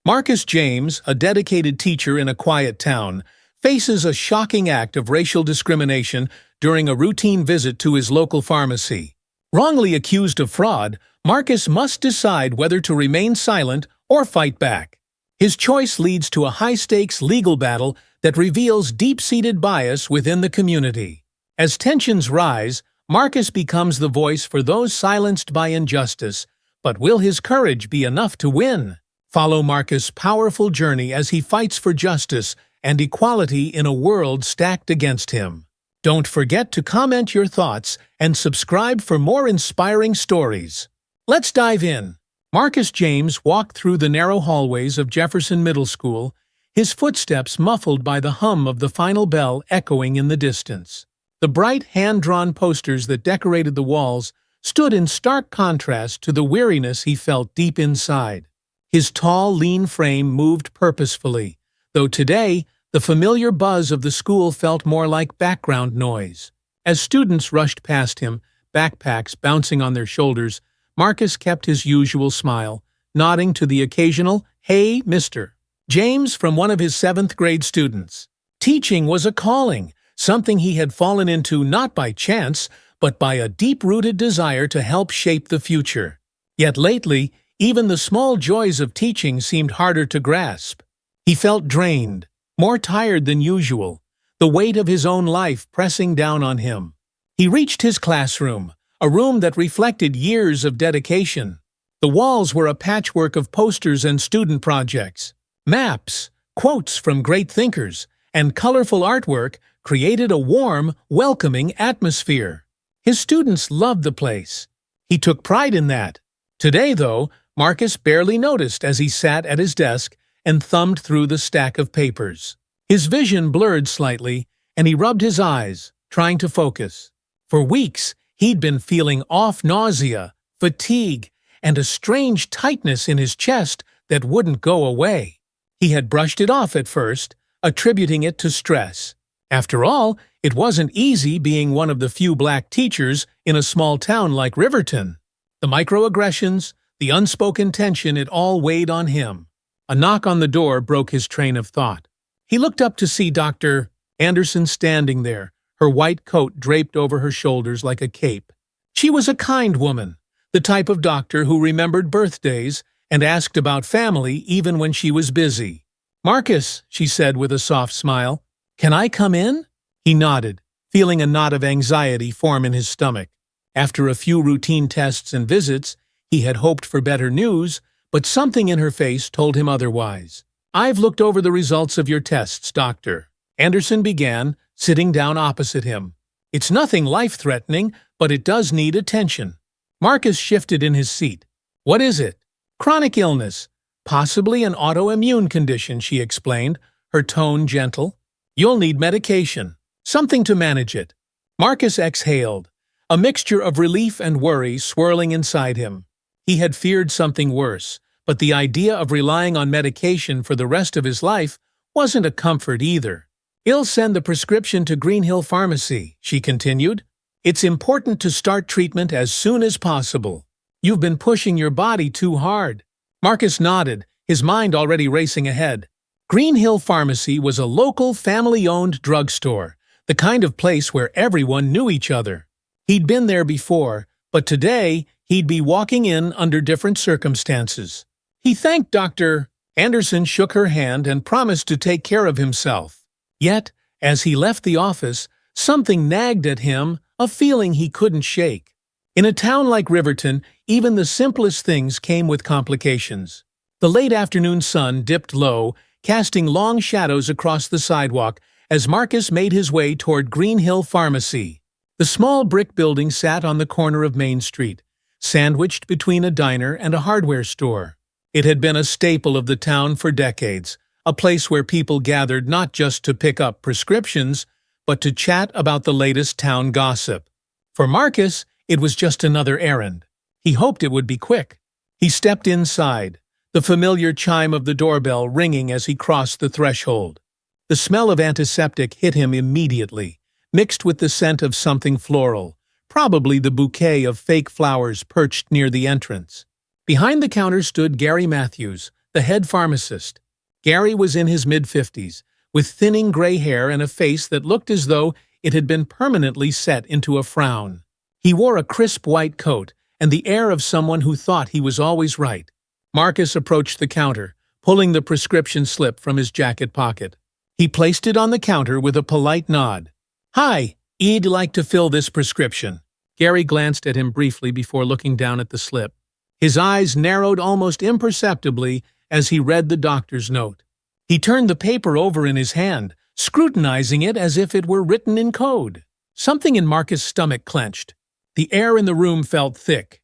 Marcus James, a dedicated teacher in a quiet town, faces a shocking act of racial discrimination during a routine visit to his local pharmacy. Wrongly accused of fraud, Marcus must decide whether to remain silent or fight back. His choice leads to a high-stakes legal battle that reveals deep-seated bias within the community. As tensions rise, Marcus becomes the voice for those silenced by injustice, but will his courage be enough to win? Follow Marcus' powerful journey as he fights for justice and equality in a world stacked against him. Don't forget to comment your thoughts and subscribe for more inspiring stories. Let's dive in. Marcus James walked through the narrow hallways of Jefferson Middle School, his footsteps muffled by the hum of the final bell echoing in the distance. The bright, hand-drawn posters that decorated the walls stood in stark contrast to the weariness he felt deep inside. His tall, lean frame moved purposefully, though today the familiar buzz of the school felt more like background noise. As students rushed past him, backpacks bouncing on their shoulders, Marcus kept his usual smile, nodding to the occasional, "Hey, Mr. James," from one of his 7th grade students. Teaching was a calling, something he had fallen into not by chance, but by a deep-rooted desire to help shape the future. Yet lately, even the small joys of teaching seemed harder to grasp. He felt drained, more tired than usual, the weight of his own life pressing down on him. He reached his classroom, a room that reflected years of dedication. The walls were a patchwork of posters and student projects. Maps, quotes from great thinkers, and colorful artwork created a warm, welcoming atmosphere. His students loved the place. He took pride in that. Today, though, Marcus barely noticed as he sat at his desk and thumbed through the stack of papers. His vision blurred slightly, and he rubbed his eyes, trying to focus. For weeks, he'd been feeling off nausea, fatigue, and a strange tightness in his chest that wouldn't go away. He had brushed it off at first, attributing it to stress. After all, it wasn't easy being one of the few black teachers in a small town like Riverton. The microaggressions, the unspoken tension, it all weighed on him. A knock on the door broke his train of thought. He looked up to see Dr. Anderson standing there, her white coat draped over her shoulders like a cape. She was a kind woman, the type of doctor who remembered birthdays and asked about family even when she was busy. "Marcus," she said with a soft smile, "can I come in?" He nodded, feeling a knot of anxiety form in his stomach. After a few routine tests and visits, he had hoped for better news, but something in her face told him otherwise. "I've looked over the results of your tests, Doctor," Anderson began, sitting down opposite him. "It's nothing life-threatening, but it does need attention." Marcus shifted in his seat. "What is it?" "Chronic illness. Possibly an autoimmune condition," she explained, her tone gentle. "You'll need medication. Something to manage it." Marcus exhaled, a mixture of relief and worry swirling inside him. He had feared something worse, but the idea of relying on medication for the rest of his life wasn't a comfort either. "I'll send the prescription to Green Hill Pharmacy," she continued. "It's important to start treatment as soon as possible. You've been pushing your body too hard." Marcus nodded, his mind already racing ahead. Green Hill Pharmacy was a local, family-owned drugstore, the kind of place where everyone knew each other. He'd been there before, but today he'd be walking in under different circumstances. He thanked Dr. Anderson, shook her hand, and promised to take care of himself. Yet, as he left the office, something nagged at him, a feeling he couldn't shake. In a town like Riverton, even the simplest things came with complications. The late afternoon sun dipped low, casting long shadows across the sidewalk as Marcus made his way toward Green Hill Pharmacy. The small brick building sat on the corner of Main Street, sandwiched between a diner and a hardware store. It had been a staple of the town for decades, a place where people gathered not just to pick up prescriptions, but to chat about the latest town gossip. For Marcus, it was just another errand. He hoped it would be quick. He stepped inside, the familiar chime of the doorbell ringing as he crossed the threshold. The smell of antiseptic hit him immediately, mixed with the scent of something floral, probably the bouquet of fake flowers perched near the entrance. Behind the counter stood Gary Matthews, the head pharmacist. Gary was in his mid-50s, with thinning gray hair and a face that looked as though it had been permanently set into a frown. He wore a crisp white coat and the air of someone who thought he was always right. Marcus approached the counter, pulling the prescription slip from his jacket pocket. He placed it on the counter with a polite nod. "Hi, I'd like to fill this prescription." Gary glanced at him briefly before looking down at the slip. His eyes narrowed almost imperceptibly as he read the doctor's note. He turned the paper over in his hand, scrutinizing it as if it were written in code. Something in Marcus' stomach clenched. The air in the room felt thick.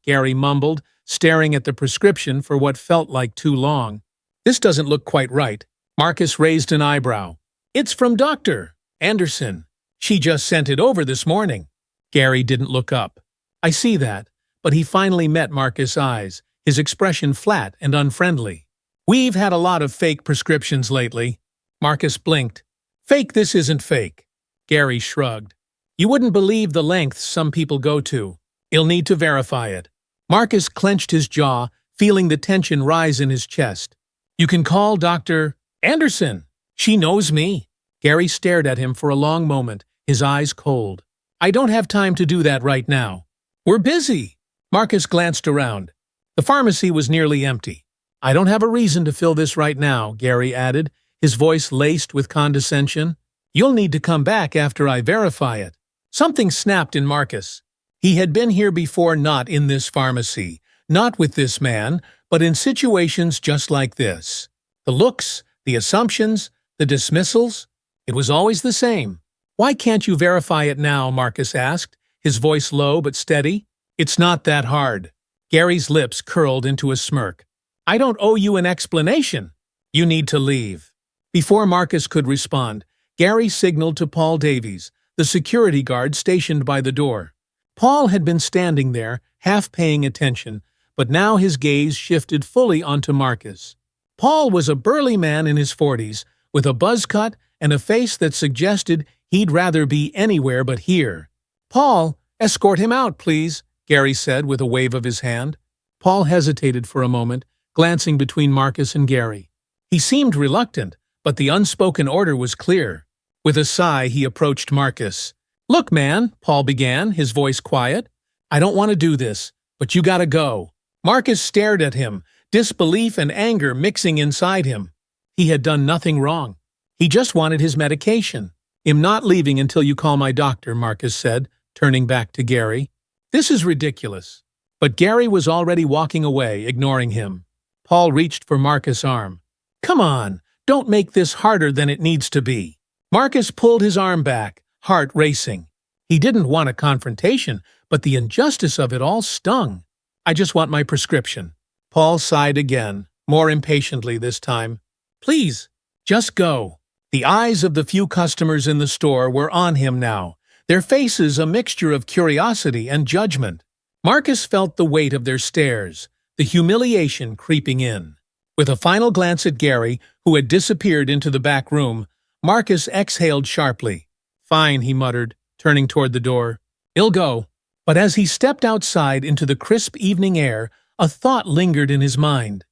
Gary mumbled, staring at the prescription for what felt like too long. "This doesn't look quite right." Marcus raised an eyebrow. "It's from Dr. Anderson. She just sent it over this morning." Gary didn't look up. "I see that," but he finally met Marcus' eyes, his expression flat and unfriendly. "We've had a lot of fake prescriptions lately." Marcus blinked. "Fake? This isn't fake." Gary shrugged. "You wouldn't believe the lengths some people go to. You'll need to verify it." Marcus clenched his jaw, feeling the tension rise in his chest. "You can call Dr. Anderson. She knows me." Gary stared at him for a long moment, his eyes cold. "I don't have time to do that right now. We're busy." Marcus glanced around. The pharmacy was nearly empty. "I don't have a reason to fill this right now," Gary added, his voice laced with condescension. "You'll need to come back after I verify it." Something snapped in Marcus. He had been here before, not in this pharmacy, not with this man, but in situations just like this. The looks, the assumptions, the dismissals, it was always the same. "Why can't you verify it now?" Marcus asked, his voice low but steady. "It's not that hard." Gary's lips curled into a smirk. "I don't owe you an explanation. You need to leave." Before Marcus could respond, Gary signaled to Paul Davies, the security guard stationed by the door. Paul had been standing there, half paying attention, but now his gaze shifted fully onto Marcus. Paul was a burly man in his 40s, with a buzz cut and a face that suggested he'd rather be anywhere but here. "Paul, escort him out, please," Gary said with a wave of his hand. Paul hesitated for a moment, glancing between Marcus and Gary. He seemed reluctant, but the unspoken order was clear. With a sigh, he approached Marcus. "Look, man," Paul began, his voice quiet. "I don't want to do this, but you gotta go." Marcus stared at him, disbelief and anger mixing inside him. He had done nothing wrong. He just wanted his medication. "I'm not leaving until you call my doctor," Marcus said, turning back to Gary. "This is ridiculous." But Gary was already walking away, ignoring him. Paul reached for Marcus' arm. "Come on, don't make this harder than it needs to be." Marcus pulled his arm back, heart racing. He didn't want a confrontation, but the injustice of it all stung. "I just want my prescription." Paul sighed again, more impatiently this time. "Please, just go." The eyes of the few customers in the store were on him now, their faces a mixture of curiosity and judgment. Marcus felt the weight of their stares, the humiliation creeping in. With a final glance at Gary, who had disappeared into the back room, Marcus exhaled sharply. "Fine," he muttered, turning toward the door. "I'll go." But as he stepped outside into the crisp evening air, a thought lingered in his mind.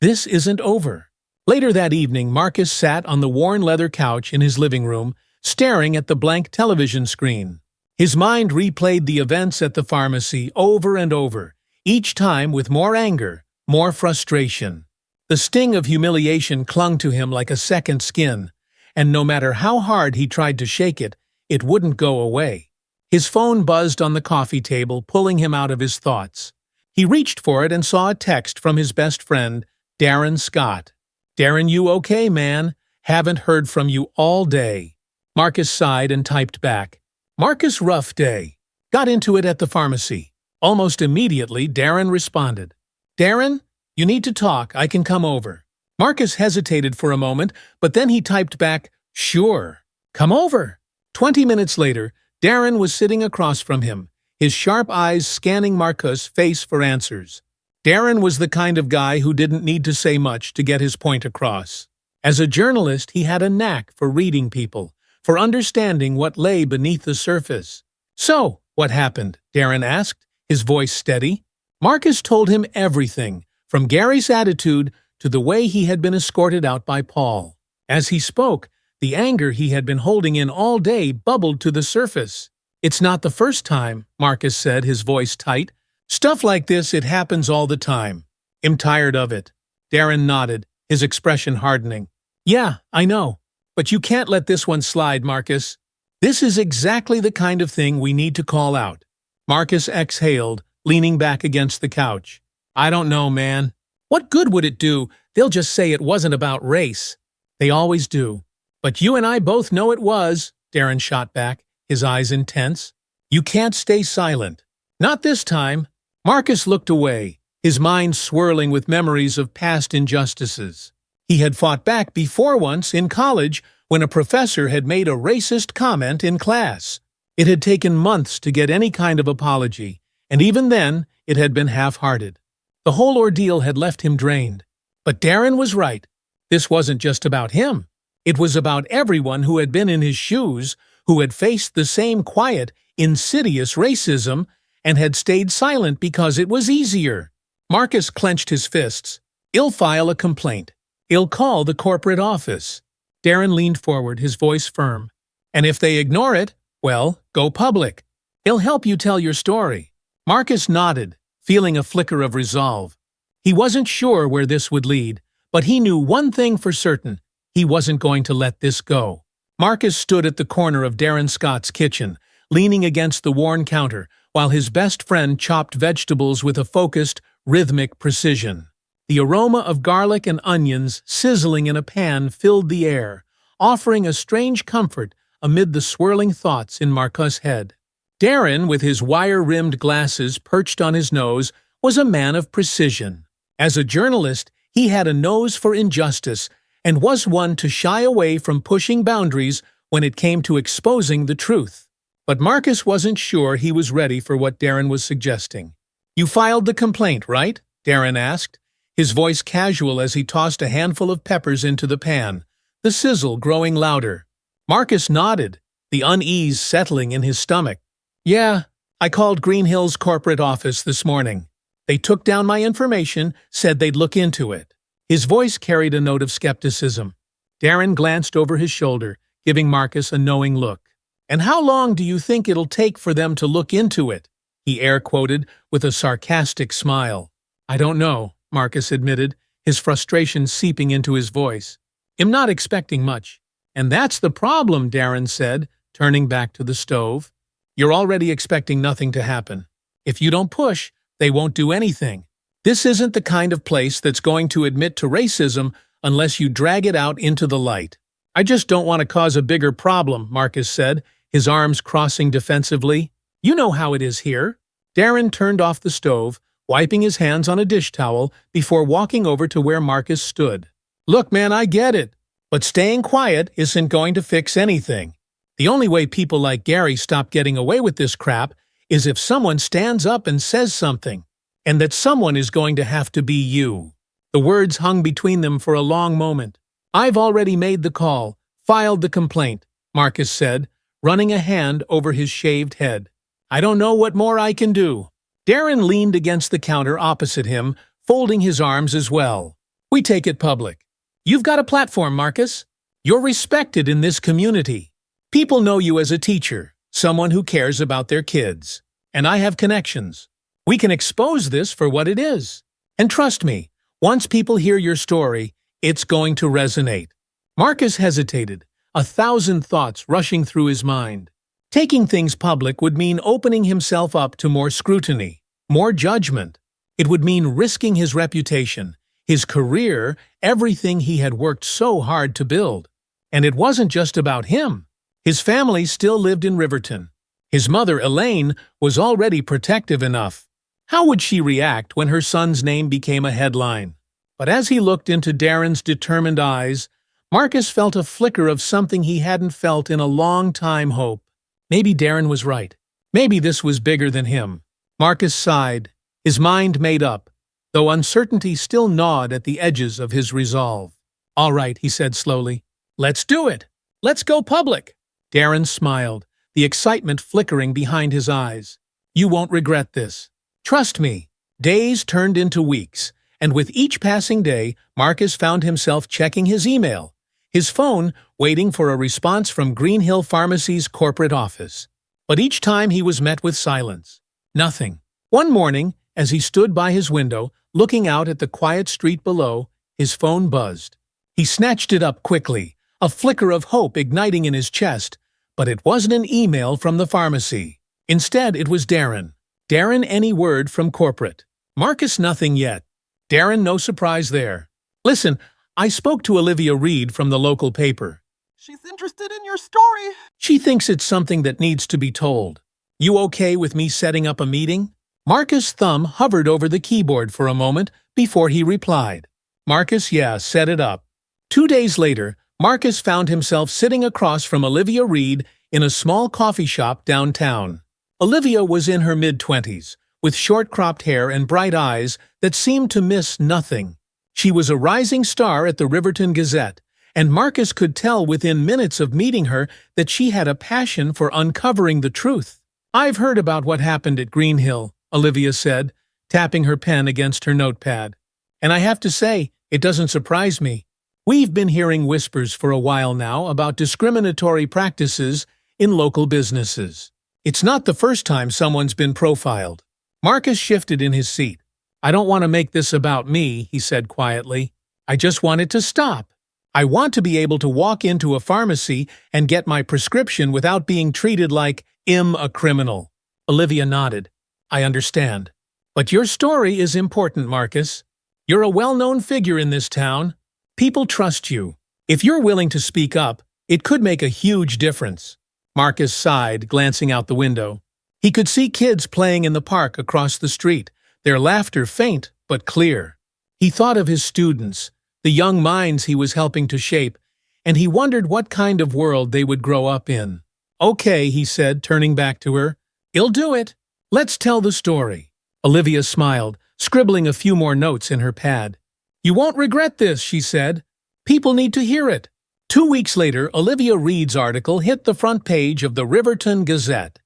This isn't over. Later that evening, Marcus sat on the worn leather couch in his living room, staring at the blank television screen. His mind replayed the events at the pharmacy over and over, each time with more anger, more frustration. The sting of humiliation clung to him like a second skin, and no matter how hard he tried to shake it, it wouldn't go away. His phone buzzed on the coffee table, pulling him out of his thoughts. He reached for it and saw a text from his best friend, Darren Scott. "Darren, you okay, man? Haven't heard from you all day." Marcus sighed and typed back. "Marcus, rough day. Got into it at the pharmacy." Almost immediately, Darren responded. "Darren, you need to talk. I can come over." Marcus hesitated for a moment, but then he typed back, "Sure. Come over." 20 minutes later, Darren was sitting across from him, his sharp eyes scanning Marcus' face for answers. Darren was the kind of guy who didn't need to say much to get his point across. As a journalist, he had a knack for reading people, for understanding what lay beneath the surface. "So, what happened?" Darren asked, his voice steady. Marcus told him everything, from Gary's attitude to the way he had been escorted out by Paul. As he spoke, the anger he had been holding in all day bubbled to the surface. "It's not the first time," Marcus said, his voice tight. "Stuff like this, it happens all the time. I'm tired of it." Darren nodded, his expression hardening. "Yeah, I know. But you can't let this one slide, Marcus. This is exactly the kind of thing we need to call out." Marcus exhaled, leaning back against the couch. "I don't know, man. What good would it do? They'll just say it wasn't about race." "They always do. But you and I both know it was," Darren shot back, his eyes intense. "You can't stay silent." "Not this time." Marcus looked away, his mind swirling with memories of past injustices. He had fought back before once in college when a professor had made a racist comment in class. It had taken months to get any kind of apology, and even then, it had been half-hearted. The whole ordeal had left him drained. But Darren was right. This wasn't just about him. It was about everyone who had been in his shoes, who had faced the same quiet, insidious racism, and had stayed silent because it was easier. Marcus clenched his fists. "I'll file a complaint. I'll call the corporate office." Darren leaned forward, his voice firm. "And if they ignore it, well, go public. I'll help you tell your story." Marcus nodded, feeling a flicker of resolve. He wasn't sure where this would lead, but he knew one thing for certain: he wasn't going to let this go. Marcus stood at the corner of Darren Scott's kitchen, leaning against the worn counter, while his best friend chopped vegetables with a focused, rhythmic precision. The aroma of garlic and onions sizzling in a pan filled the air, offering a strange comfort amid the swirling thoughts in Marcus' head. Darren, with his wire-rimmed glasses perched on his nose, was a man of precision. As a journalist, he had a nose for injustice and was one to shy away from pushing boundaries when it came to exposing the truth. But Marcus wasn't sure he was ready for what Darren was suggesting. "You filed the complaint, right?" Darren asked, his voice casual as he tossed a handful of peppers into the pan, the sizzle growing louder. Marcus nodded, the unease settling in his stomach. "Yeah, I called Green Hill's corporate office this morning. They took down my information, said they'd look into it." His voice carried a note of skepticism. Darren glanced over his shoulder, giving Marcus a knowing look. "And how long do you think it'll take for them to look into it?" he air-quoted with a sarcastic smile. "I don't know," Marcus admitted, his frustration seeping into his voice. "I'm not expecting much." "And that's the problem," Darren said, turning back to the stove. "You're already expecting nothing to happen. If you don't push, they won't do anything. This isn't the kind of place that's going to admit to racism unless you drag it out into the light." "I just don't want to cause a bigger problem," Marcus said, his arms crossing defensively. "You know how it is here." Darren turned off the stove, wiping his hands on a dish towel before walking over to where Marcus stood. "Look, man, I get it. But staying quiet isn't going to fix anything. The only way people like Gary stop getting away with this crap is if someone stands up and says something. And that someone is going to have to be you." The words hung between them for a long moment. "I've already made the call, filed the complaint," Marcus said, running a hand over his shaved head. "I don't know what more I can do." Darren leaned against the counter opposite him, folding his arms as well. "We take it public. You've got a platform, Marcus. You're respected in this community. People know you as a teacher, someone who cares about their kids. And I have connections. We can expose this for what it is. And trust me, once people hear your story, it's going to resonate." Marcus hesitated, 1,000 thoughts rushing through his mind. Taking things public would mean opening himself up to more scrutiny, more judgment. It would mean risking his reputation, his career, everything he had worked so hard to build. And it wasn't just about him. His family still lived in Riverton. His mother, Elaine, was already protective enough. How would she react when her son's name became a headline? But as he looked into Darren's determined eyes, Marcus felt a flicker of something he hadn't felt in a long time: hope. Maybe Darren was right. Maybe this was bigger than him. Marcus sighed, his mind made up, though uncertainty still gnawed at the edges of his resolve. "All right," he said slowly. "Let's do it. Let's go public." Darren smiled, the excitement flickering behind his eyes. "You won't regret this. Trust me." Days turned into weeks, and with each passing day, Marcus found himself checking his email, his phone waiting for a response from Green Hill Pharmacy's corporate office. But each time he was met with silence. Nothing. One morning, as he stood by his window, looking out at the quiet street below, his phone buzzed. He snatched it up quickly, a flicker of hope igniting in his chest, but it wasn't an email from the pharmacy. Instead, it was Darren. Darren, any word from corporate? Marcus, nothing yet. Darren, no surprise there. Listen, I spoke to Olivia Reed from the local paper. She's interested in your story. She thinks it's something that needs to be told. You okay with me setting up a meeting? Marcus' thumb hovered over the keyboard for a moment before he replied. Marcus, yeah, set it up. 2 days later, Marcus found himself sitting across from Olivia Reed in a small coffee shop downtown. Olivia was in her mid-20s, with short-cropped hair and bright eyes that seemed to miss nothing. She was a rising star at the Riverton Gazette, and Marcus could tell within minutes of meeting her that she had a passion for uncovering the truth. I've heard about what happened at Green Hill, Olivia said, tapping her pen against her notepad. And I have to say, it doesn't surprise me. We've been hearing whispers for a while now about discriminatory practices in local businesses. It's not the first time someone's been profiled. Marcus shifted in his seat. I don't want to make this about me, he said quietly. I just want it to stop. I want to be able to walk into a pharmacy and get my prescription without being treated like a criminal. Olivia nodded. I understand. But your story is important, Marcus. You're a well-known figure in this town. People trust you. If you're willing to speak up, it could make a huge difference. Marcus sighed, glancing out the window. He could see kids playing in the park across the street, their laughter faint but clear. He thought of his students, the young minds he was helping to shape, and he wondered what kind of world they would grow up in. Okay, he said, turning back to her. You'll do it. Let's tell the story. Olivia smiled, scribbling a few more notes in her pad. You won't regret this, she said. People need to hear it. 2 weeks later, Olivia Reed's article hit the front page of the Riverton Gazette.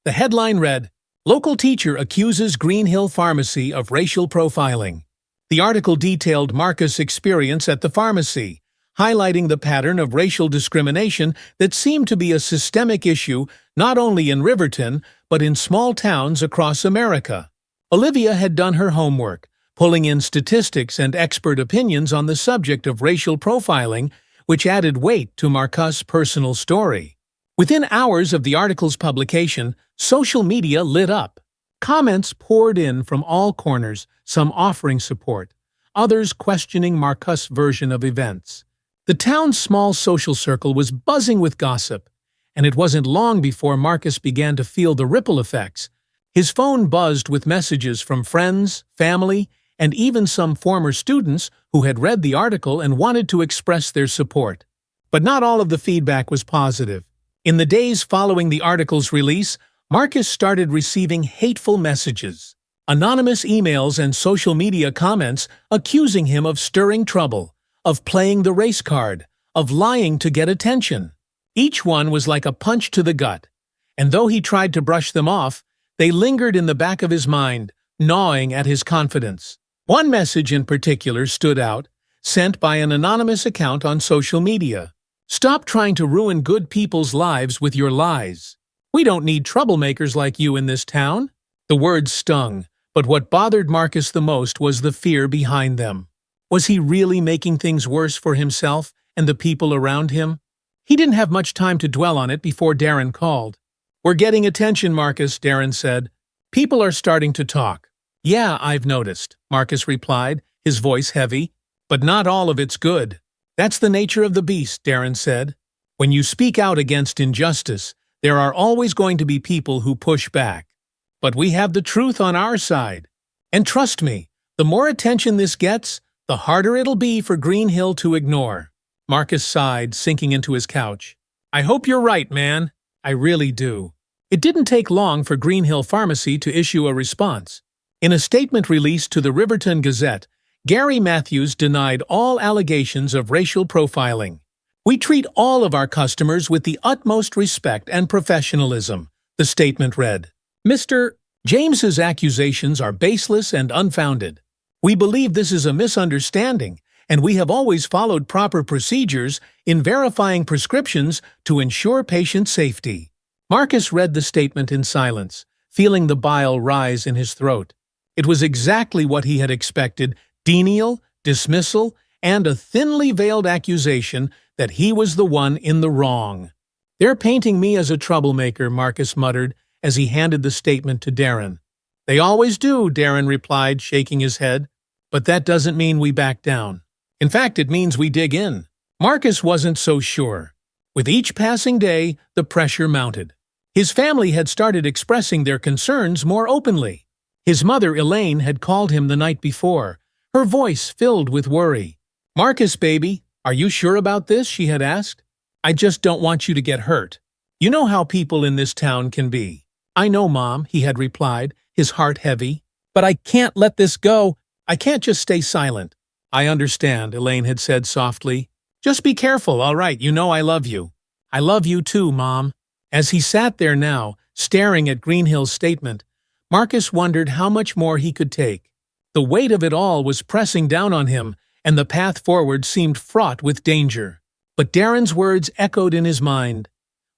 The headline read, Local Teacher Accuses Green Hill Pharmacy of Racial Profiling. The article detailed Marcus' experience at the pharmacy, highlighting the pattern of racial discrimination that seemed to be a systemic issue not only in Riverton, but in small towns across America. Olivia had done her homework, pulling in statistics and expert opinions on the subject of racial profiling, which added weight to Marcus' personal story. Within hours of the article's publication, social media lit up. Comments poured in from all corners, some offering support, others questioning Marcus' version of events. The town's small social circle was buzzing with gossip, and it wasn't long before Marcus began to feel the ripple effects. His phone buzzed with messages from friends, family, and even some former students who had read the article and wanted to express their support. But not all of the feedback was positive. In the days following the article's release, Marcus started receiving hateful messages, anonymous emails and social media comments accusing him of stirring trouble, of playing the race card, of lying to get attention. Each one was like a punch to the gut, and though he tried to brush them off, they lingered in the back of his mind, gnawing at his confidence. One message in particular stood out, sent by an anonymous account on social media. Stop trying to ruin good people's lives with your lies. We don't need troublemakers like you in this town. The words stung, but what bothered Marcus the most was the fear behind them. Was he really making things worse for himself and the people around him? He didn't have much time to dwell on it before Darren called. We're getting attention, Marcus, Darren said. People are starting to talk. Yeah, I've noticed, Marcus replied, his voice heavy. But not all of it's good. That's the nature of the beast, Darren said. When you speak out against injustice, there are always going to be people who push back. But we have the truth on our side. And trust me, the more attention this gets, the harder it'll be for Green Hill to ignore. Marcus sighed, sinking into his couch. I hope you're right, man. I really do. It didn't take long for Green Hill Pharmacy to issue a response. In a statement released to the Riverton Gazette, Gary Matthews denied all allegations of racial profiling. We treat all of our customers with the utmost respect and professionalism, the statement read. Mr. James's accusations are baseless and unfounded. We believe this is a misunderstanding, and we have always followed proper procedures in verifying prescriptions to ensure patient safety." Marcus read the statement in silence, feeling the bile rise in his throat. It was exactly what he had expected: denial, dismissal, and a thinly veiled accusation that he was the one in the wrong. "They're painting me as a troublemaker," Marcus muttered as he handed the statement to Darren. "They always do," Darren replied, shaking his head. "But that doesn't mean we back down. In fact, it means we dig in." Marcus wasn't so sure. With each passing day, the pressure mounted. His family had started expressing their concerns more openly. His mother, Elaine, had called him the night before, her voice filled with worry. "Marcus, baby, are you sure about this?" she had asked. "I just don't want you to get hurt. You know how people in this town can be." "I know, Mom," he had replied, his heart heavy. "But I can't let this go. I can't just stay silent." "I understand," Elaine had said softly. "Just be careful, all right? You know I love you." "I love you too, Mom." As he sat there now, staring at Greenhill's statement, Marcus wondered how much more he could take. The weight of it all was pressing down on him, and the path forward seemed fraught with danger. But Darren's words echoed in his mind.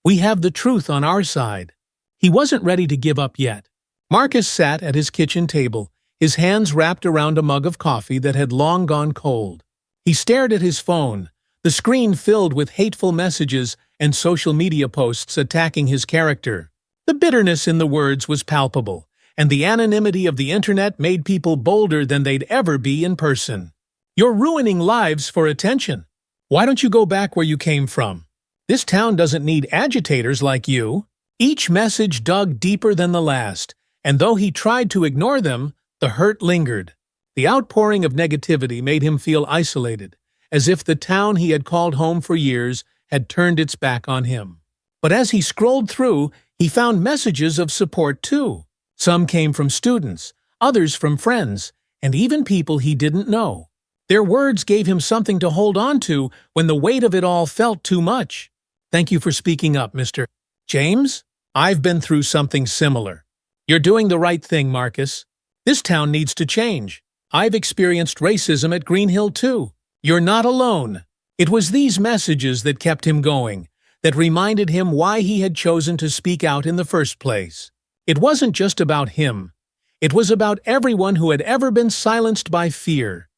"We have the truth on our side." He wasn't ready to give up yet. Marcus sat at his kitchen table, his hands wrapped around a mug of coffee that had long gone cold. He stared at his phone, the screen filled with hateful messages and social media posts attacking his character. The bitterness in the words was palpable, and the anonymity of the internet made people bolder than they'd ever be in person. "You're ruining lives for attention. Why don't you go back where you came from? This town doesn't need agitators like you." Each message dug deeper than the last, and though he tried to ignore them, the hurt lingered. The outpouring of negativity made him feel isolated, as if the town he had called home for years had turned its back on him. But as he scrolled through, he found messages of support too. Some came from students, others from friends, and even people he didn't know. Their words gave him something to hold on to when the weight of it all felt too much. "Thank you for speaking up, Mr. James. I've been through something similar. You're doing the right thing, Marcus. This town needs to change. I've experienced racism at Greenhill too. You're not alone." It was these messages that kept him going, that reminded him why he had chosen to speak out in the first place. It wasn't just about him. It was about everyone who had ever been silenced by fear.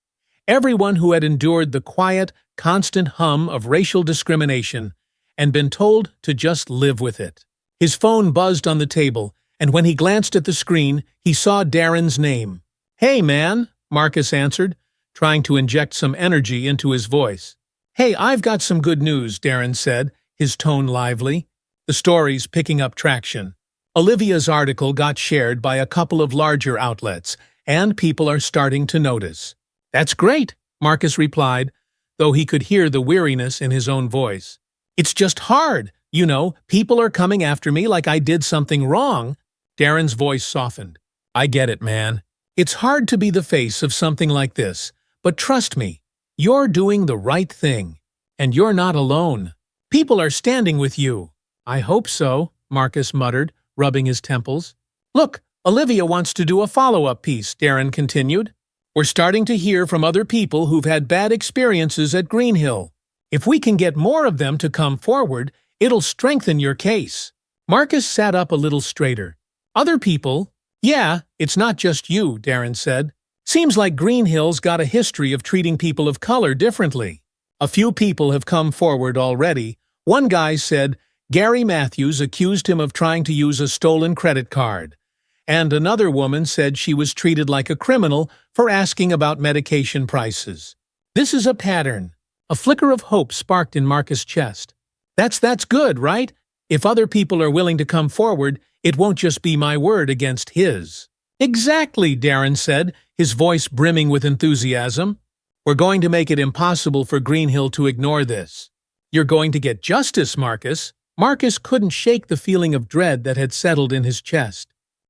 Everyone who had endured the quiet, constant hum of racial discrimination and been told to just live with it. His phone buzzed on the table, and when he glanced at the screen, he saw Darren's name. "Hey, man," Marcus answered, trying to inject some energy into his voice. "Hey, I've got some good news," Darren said, his tone lively. The story's picking up traction. Olivia's article got shared by a couple of larger outlets, and people are starting to notice. "That's great," Marcus replied, though he could hear the weariness in his own voice. "It's just hard. You know, people are coming after me like I did something wrong." Darren's voice softened. "I get it, man. It's hard to be the face of something like this, but trust me, you're doing the right thing. And you're not alone. People are standing with you." "I hope so," Marcus muttered, rubbing his temples. "Look, Olivia wants to do a follow-up piece," Darren continued. "We're starting to hear from other people who've had bad experiences at Greenhill. If we can get more of them to come forward, it'll strengthen your case." Marcus sat up a little straighter. "Other people?" "Yeah, it's not just you," Darren said. "Seems like Greenhill's got a history of treating people of color differently. A few people have come forward already. One guy said Gary Matthews accused him of trying to use a stolen credit card. And another woman said she was treated like a criminal for asking about medication prices. This is a pattern." A flicker of hope sparked in Marcus' chest. That's good, right? If other people are willing to come forward, it won't just be my word against his." "Exactly," Darren said, his voice brimming with enthusiasm. "We're going to make it impossible for Greenhill to ignore this." "You're going to get justice, Marcus." Marcus couldn't shake the feeling of dread that had settled in his chest.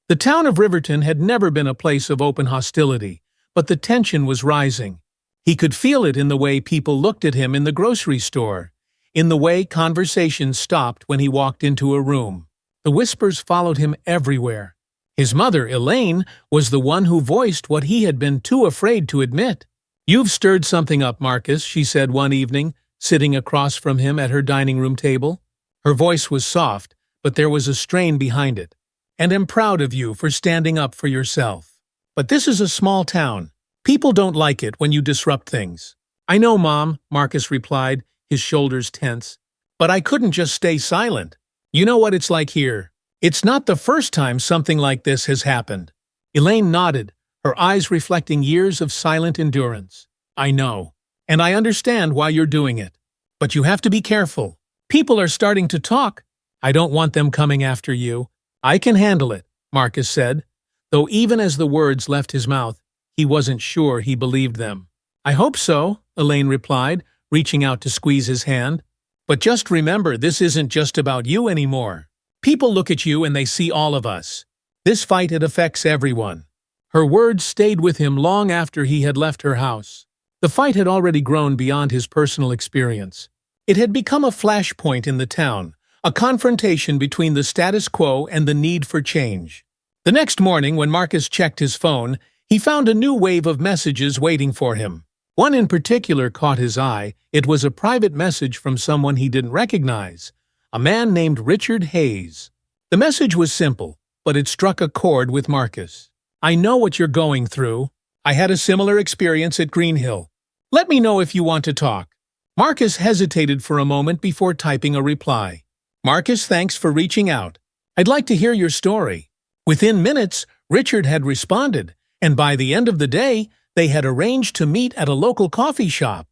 The town of Riverton had never been a place of open hostility, but the tension was rising. He could feel it in the way people looked at him in the grocery store, in the way conversations stopped when he walked into a room. The whispers followed him everywhere. His mother, Elaine, was the one who voiced what he had been too afraid to admit. "You've stirred something up, Marcus," she said one evening, sitting across from him at her dining room table. Her voice was soft, but there was a strain behind it. "And am proud of you for standing up for yourself. But this is a small town. People don't like it when you disrupt things." "I know, Mom," Marcus replied, his shoulders tense. "But I couldn't just stay silent. You know what it's like here. It's not the first time something like this has happened." Elaine nodded, her eyes reflecting years of silent endurance. "I know. And I understand why you're doing it. But you have to be careful. People are starting to talk. I don't want them coming after you." "I can handle it," Marcus said, though even as the words left his mouth, he wasn't sure he believed them. "I hope so," Elaine replied, reaching out to squeeze his hand. "But just remember, this isn't just about you anymore. People look at you and they see all of us. This fight, it affects everyone." Her words stayed with him long after he had left her house. The fight had already grown beyond his personal experience. It had become a flashpoint in the town, a confrontation between the status quo and the need for change. The next morning, when Marcus checked his phone, he found a new wave of messages waiting for him. One in particular caught his eye. It was a private message from someone he didn't recognize, a man named Richard Hayes. The message was simple, but it struck a chord with Marcus. "I know what you're going through. I had a similar experience at Greenhill. Let me know if you want to talk." Marcus hesitated for a moment before typing a reply. "Marcus, thanks for reaching out. I'd like to hear your story." Within minutes, Richard had responded, and by the end of the day, they had arranged to meet at a local coffee shop.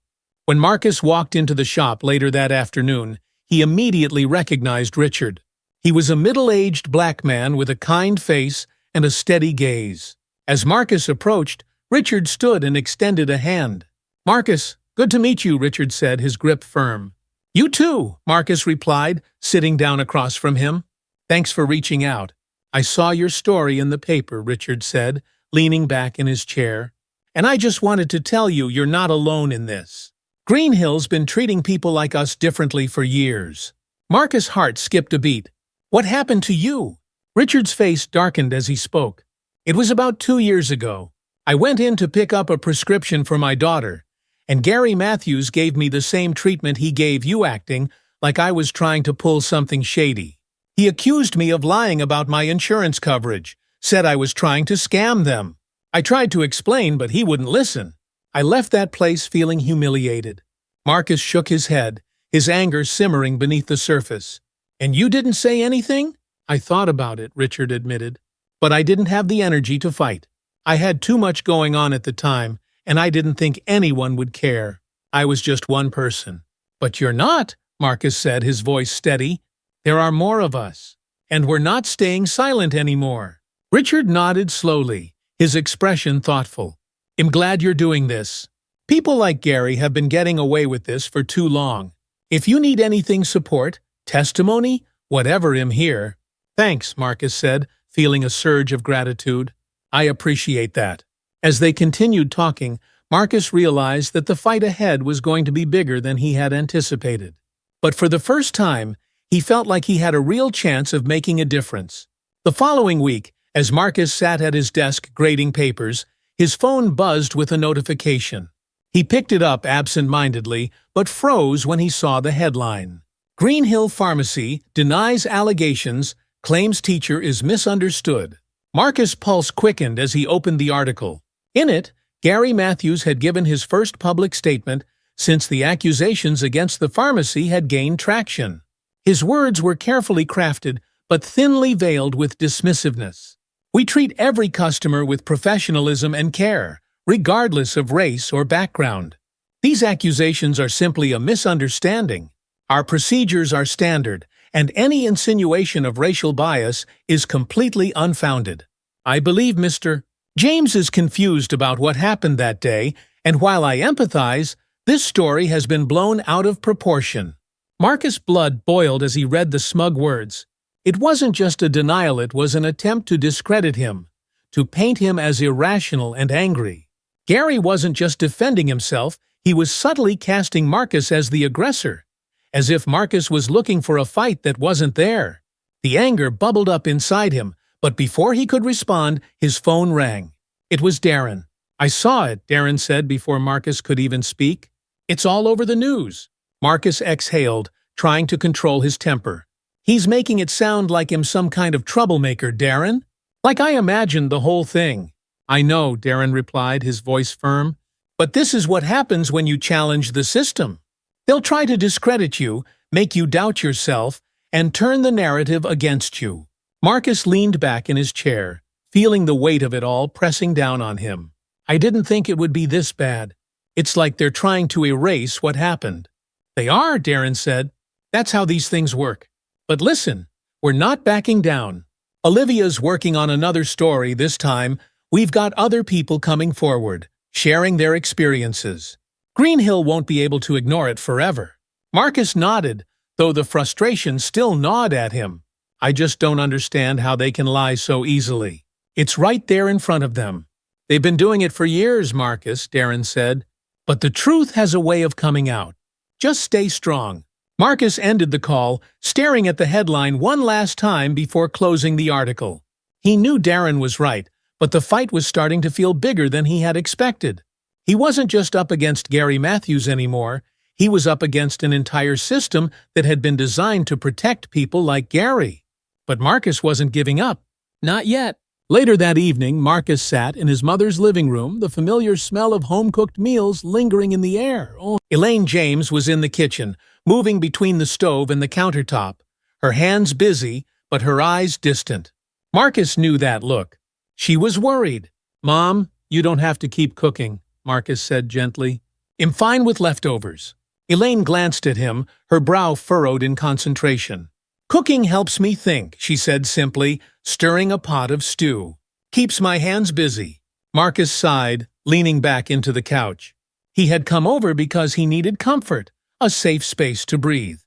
When Marcus walked into the shop later that afternoon, he immediately recognized Richard. He was a middle-aged black man with a kind face and a steady gaze. As Marcus approached, Richard stood and extended a hand. "Marcus, good to meet you," Richard said, his grip firm. "You too," Marcus replied, sitting down across from him. "Thanks for reaching out. I saw your story in the paper," Richard said, leaning back in his chair. "And I just wanted to tell you you're not alone in this. Greenhill's been treating people like us differently for years." Marcus' heart skipped a beat. "What happened to you?" Richard's face darkened as he spoke. "It was about 2 years ago. I went in to pick up a prescription for my daughter, and Gary Matthews gave me the same treatment he gave you, acting like I was trying to pull something shady. He accused me of lying about my insurance coverage, said I was trying to scam them. I tried to explain, but he wouldn't listen. I left that place feeling humiliated." Marcus shook his head, his anger simmering beneath the surface. "And you didn't say anything?" "I thought about it," Richard admitted, "but I didn't have the energy to fight. I had too much going on at the time, and I didn't think anyone would care. I was just one person." "But you're not," Marcus said, his voice steady. "There are more of us, and we're not staying silent anymore." Richard nodded slowly, his expression thoughtful. "I'm glad you're doing this. People like Gary have been getting away with this for too long. If you need anything, support, testimony, whatever, I'm here." "Thanks," Marcus said, feeling a surge of gratitude. "I appreciate that." As they continued talking, Marcus realized that the fight ahead was going to be bigger than he had anticipated. But for the first time, he felt like he had a real chance of making a difference. The following week, as Marcus sat at his desk grading papers, his phone buzzed with a notification. He picked it up absent-mindedly, but froze when he saw the headline. "Greenhill Pharmacy denies allegations, claims teacher is misunderstood." Marcus' pulse quickened as he opened the article. In it, Gary Matthews had given his first public statement since the accusations against the pharmacy had gained traction. His words were carefully crafted, but thinly veiled with dismissiveness. "We treat every customer with professionalism and care, regardless of race or background. These accusations are simply a misunderstanding. Our procedures are standard, and any insinuation of racial bias is completely unfounded. I believe Mr. James is confused about what happened that day, and while I empathize, this story has been blown out of proportion." Marcus' blood boiled as he read the smug words. It wasn't just a denial, it was an attempt to discredit him, to paint him as irrational and angry. Gary wasn't just defending himself, he was subtly casting Marcus as the aggressor, as if Marcus was looking for a fight that wasn't there. The anger bubbled up inside him, But before he could respond, his phone rang. It was Darren. "I saw it," Darren said before Marcus could even speak. "It's all over the news." Marcus exhaled, trying to control his temper. "He's making it sound like I'm some kind of troublemaker, Darren. Like I imagined the whole thing." "I know," Darren replied, his voice firm. "But this is what happens when you challenge the system. They'll try to discredit you, make you doubt yourself, and turn the narrative against you." Marcus leaned back in his chair, feeling the weight of it all pressing down on him. "I didn't think it would be this bad. It's like they're trying to erase what happened." "They are," Darren said. "That's how these things work. But listen, we're not backing down. Olivia's working on another story this time. We've got other people coming forward, sharing their experiences. Greenhill won't be able to ignore it forever." Marcus nodded, though the frustration still gnawed at him. "I just don't understand how they can lie so easily. It's right there in front of them." "They've been doing it for years, Marcus," Darren said. "But the truth has a way of coming out. Just stay strong." Marcus ended the call, staring at the headline one last time before closing the article. He knew Darren was right, but the fight was starting to feel bigger than he had expected. He wasn't just up against Gary Matthews anymore. He was up against an entire system that had been designed to protect people like Gary. But Marcus wasn't giving up. Not yet. Later that evening, Marcus sat in his mother's living room, the familiar smell of home-cooked meals lingering in the air. Elaine James was in the kitchen, moving between the stove and the countertop, her hands busy, but her eyes distant. Marcus knew that look. She was worried. "Mom, you don't have to keep cooking," Marcus said gently. "I'm fine with leftovers." Elaine glanced at him, her brow furrowed in concentration. "Cooking helps me think," she said simply, stirring a pot of stew. "Keeps my hands busy." Marcus sighed, leaning back into the couch. He had come over because he needed comfort, a safe space to breathe.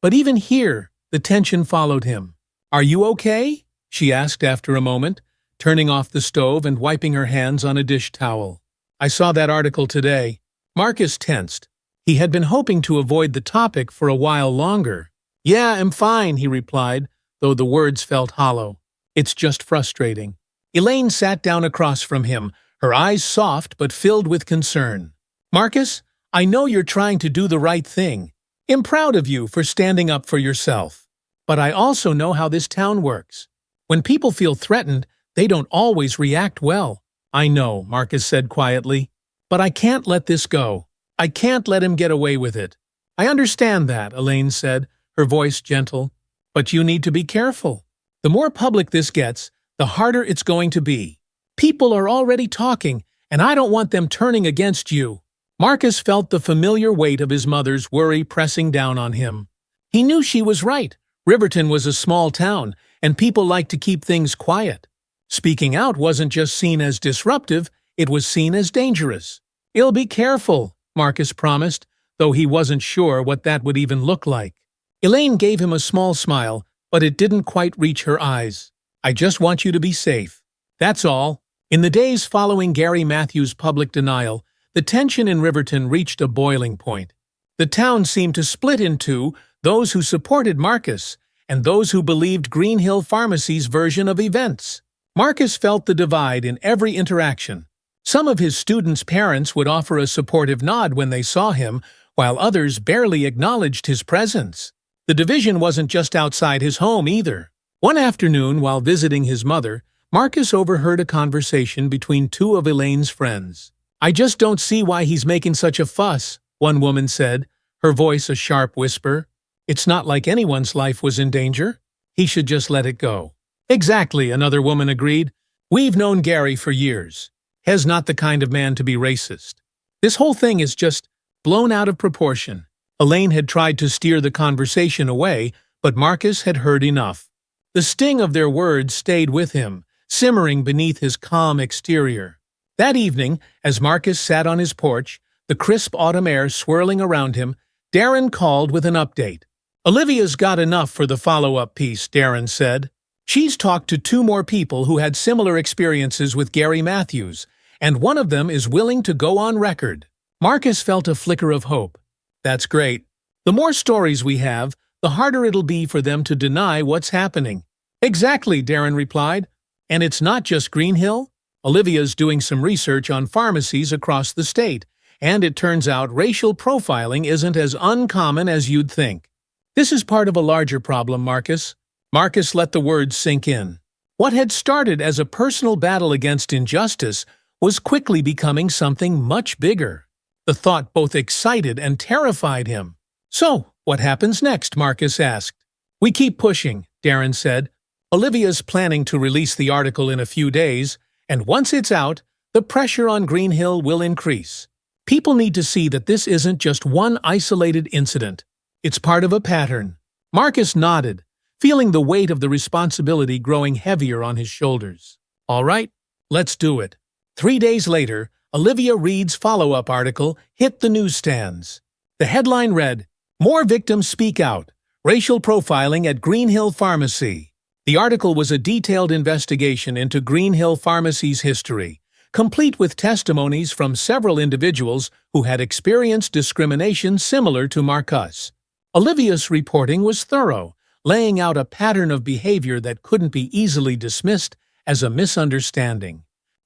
But even here, the tension followed him. "Are you okay?" she asked after a moment, turning off the stove and wiping her hands on a dish towel. "I saw that article today." Marcus tensed. He had been hoping to avoid the topic for a while longer. "Yeah, I'm fine," he replied, though the words felt hollow. "It's just frustrating." Elaine sat down across from him, her eyes soft but filled with concern. "Marcus, I know you're trying to do the right thing. I'm proud of you for standing up for yourself. But I also know how this town works. When people feel threatened, they don't always react well." "I know," Marcus said quietly. "But I can't let this go. I can't let him get away with it." "I understand that," Elaine said, her voice gentle. "But you need to be careful. The more public this gets, the harder it's going to be. People are already talking, and I don't want them turning against you." Marcus felt the familiar weight of his mother's worry pressing down on him. He knew she was right. Riverton was a small town, and people liked to keep things quiet. Speaking out wasn't just seen as disruptive, it was seen as dangerous. "I'll be careful," Marcus promised, though he wasn't sure what that would even look like. Elaine gave him a small smile, but it didn't quite reach her eyes. "I just want you to be safe. That's all." In the days following Gary Matthews' public denial, the tension in Riverton reached a boiling point. The town seemed to split in two, those who supported Marcus and those who believed Greenhill Pharmacy's version of events. Marcus felt the divide in every interaction. Some of his students' parents would offer a supportive nod when they saw him, while others barely acknowledged his presence. The division wasn't just outside his home either. One afternoon, while visiting his mother, Marcus overheard a conversation between two of Elaine's friends. "I just don't see why he's making such a fuss," one woman said, her voice a sharp whisper. "It's not like anyone's life was in danger. He should just let it go." "Exactly," another woman agreed. "We've known Gary for years. He's not the kind of man to be racist. This whole thing is just blown out of proportion." Elaine had tried to steer the conversation away, but Marcus had heard enough. The sting of their words stayed with him, simmering beneath his calm exterior. That evening, as Marcus sat on his porch, the crisp autumn air swirling around him, Darren called with an update. "Olivia's got enough for the follow-up piece," Darren said. "She's talked to 2 more people who had similar experiences with Gary Matthews, and one of them is willing to go on record." Marcus felt a flicker of hope. "That's great. The more stories we have, the harder it'll be for them to deny what's happening." "Exactly," Darren replied. And it's not just Green Hill. Olivia's doing some research on pharmacies across the state, and it turns out racial profiling isn't as uncommon as you'd think. This is part of a larger problem, Marcus. Marcus let the words sink in. What had started as a personal battle against injustice was quickly becoming something much bigger. The thought both excited and terrified him. "So, what happens next?" Marcus asked. "We keep pushing," Darren said. "Olivia's planning to release the article in a few days, and once it's out, the pressure on Green Hill will increase. People need to see that this isn't just one isolated incident. It's part of a pattern." Marcus nodded, feeling the weight of the responsibility growing heavier on his shoulders. "All right, let's do it." 3 days later, Olivia Reed's follow-up article hit the newsstands. The headline read, "More Victims Speak Out, Racial Profiling at Green Hill Pharmacy." The article was a detailed investigation into Green Hill Pharmacy's history, complete with testimonies from several individuals who had experienced discrimination similar to Marcus. Olivia's reporting was thorough, laying out a pattern of behavior that couldn't be easily dismissed as a misunderstanding.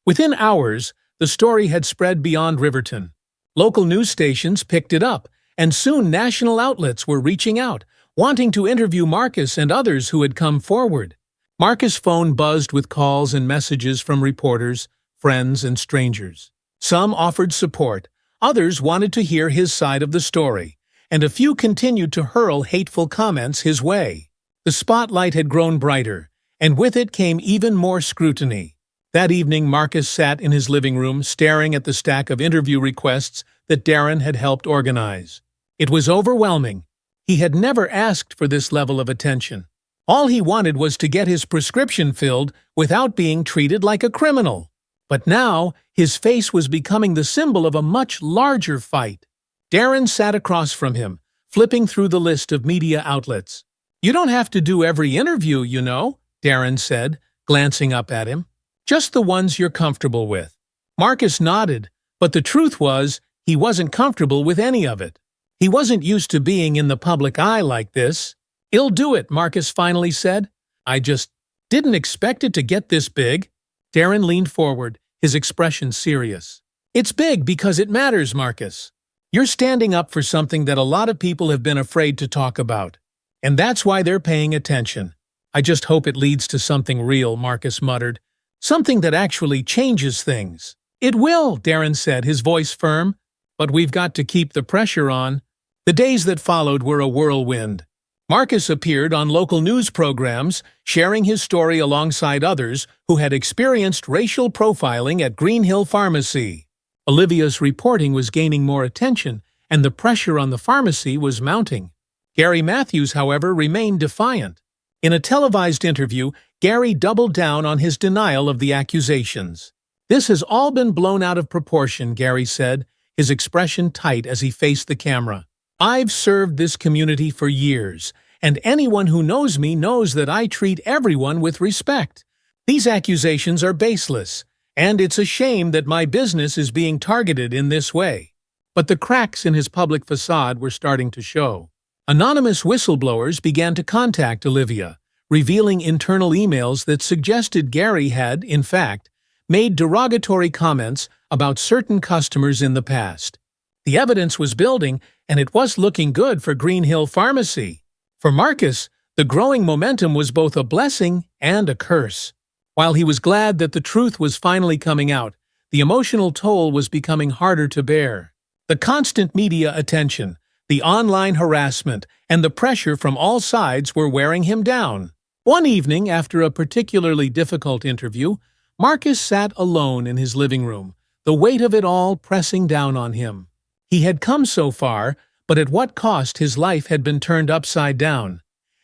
Within hours, the story had spread beyond Riverton. Local news stations picked it up, and soon national outlets were reaching out, wanting to interview Marcus and others who had come forward. Marcus' phone buzzed with calls and messages from reporters, friends, and strangers. Some offered support, others wanted to hear his side of the story, and a few continued to hurl hateful comments his way. The spotlight had grown brighter, and with it came even more scrutiny. That evening, Marcus sat in his living room, staring at the stack of interview requests that Darren had helped organize. It was overwhelming. He had never asked for this level of attention. All he wanted was to get his prescription filled without being treated like a criminal. But now, his face was becoming the symbol of a much larger fight. Darren sat across from him, flipping through the list of media outlets. "You don't have to do every interview, you know," Darren said, glancing up at him. "Just the ones you're comfortable with." Marcus nodded, but the truth was, he wasn't comfortable with any of it. He wasn't used to being in the public eye like this. "I'll do it," Marcus finally said. "I just didn't expect it to get this big." Darren leaned forward, his expression serious. "It's big because it matters, Marcus. You're standing up for something that a lot of people have been afraid to talk about. And that's why they're paying attention. I just hope it leads to something real," Marcus muttered. "Something that actually changes things." "It will," Darren said, his voice firm. "But we've got to keep the pressure on." The days that followed were a whirlwind. Marcus appeared on local news programs, sharing his story alongside others who had experienced racial profiling at Green Hill Pharmacy. Olivia's reporting was gaining more attention, and the pressure on the pharmacy was mounting. Gary Matthews, however, remained defiant. In a televised interview, Gary doubled down on his denial of the accusations. "This has all been blown out of proportion," Gary said, his expression tight as he faced the camera. "I've served this community for years, and anyone who knows me knows that I treat everyone with respect. These accusations are baseless, and it's a shame that my business is being targeted in this way." But the cracks in his public facade were starting to show. Anonymous whistleblowers began to contact Olivia, revealing internal emails that suggested Gary had, in fact, made derogatory comments about certain customers in the past. The evidence was building, and it was looking good for Green Hill Pharmacy. For Marcus, the growing momentum was both a blessing and a curse. While he was glad that the truth was finally coming out, the emotional toll was becoming harder to bear. The constant media attention, the online harassment, and the pressure from all sides were wearing him down. One evening, after a particularly difficult interview, Marcus sat alone in his living room, the weight of it all pressing down on him. He had come so far, but at what cost his life had been turned upside down.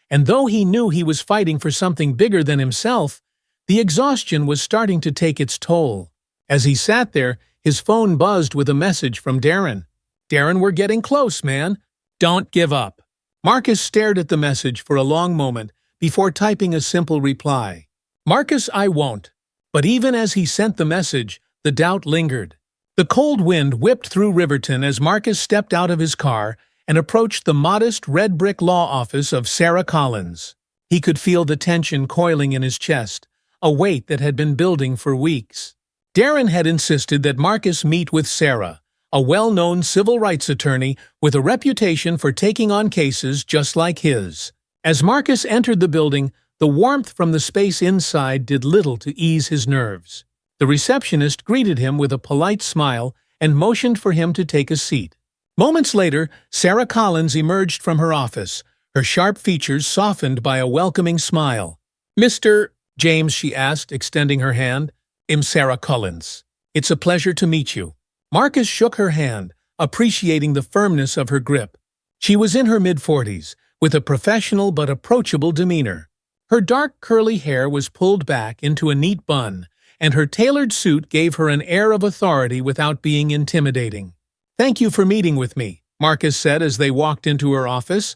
And though he knew he was fighting for something bigger than himself, the exhaustion was starting to take its toll. As he sat there, his phone buzzed with a message from Darren. "Darren, we're getting close, man. Don't give up." Marcus stared at the message for a long moment before typing a simple reply. "Marcus, I won't." But even as he sent the message, the doubt lingered. The cold wind whipped through Riverton as Marcus stepped out of his car and approached the modest red-brick law office of Sarah Collins. He could feel the tension coiling in his chest, a weight that had been building for weeks. Darren had insisted that Marcus meet with Sarah, a well-known civil rights attorney with a reputation for taking on cases just like his. As Marcus entered the building, the warmth from the space inside did little to ease his nerves. The receptionist greeted him with a polite smile and motioned for him to take a seat. Moments later, Sarah Collins emerged from her office, her sharp features softened by a welcoming smile. "Mr. James," she asked, extending her hand. "I'm Sarah Collins. It's a pleasure to meet you." Marcus shook her hand, appreciating the firmness of her grip. She was in her mid-40s, with a professional but approachable demeanor. Her dark curly hair was pulled back into a neat bun, and her tailored suit gave her an air of authority without being intimidating. "Thank you for meeting with me," Marcus said as they walked into her office,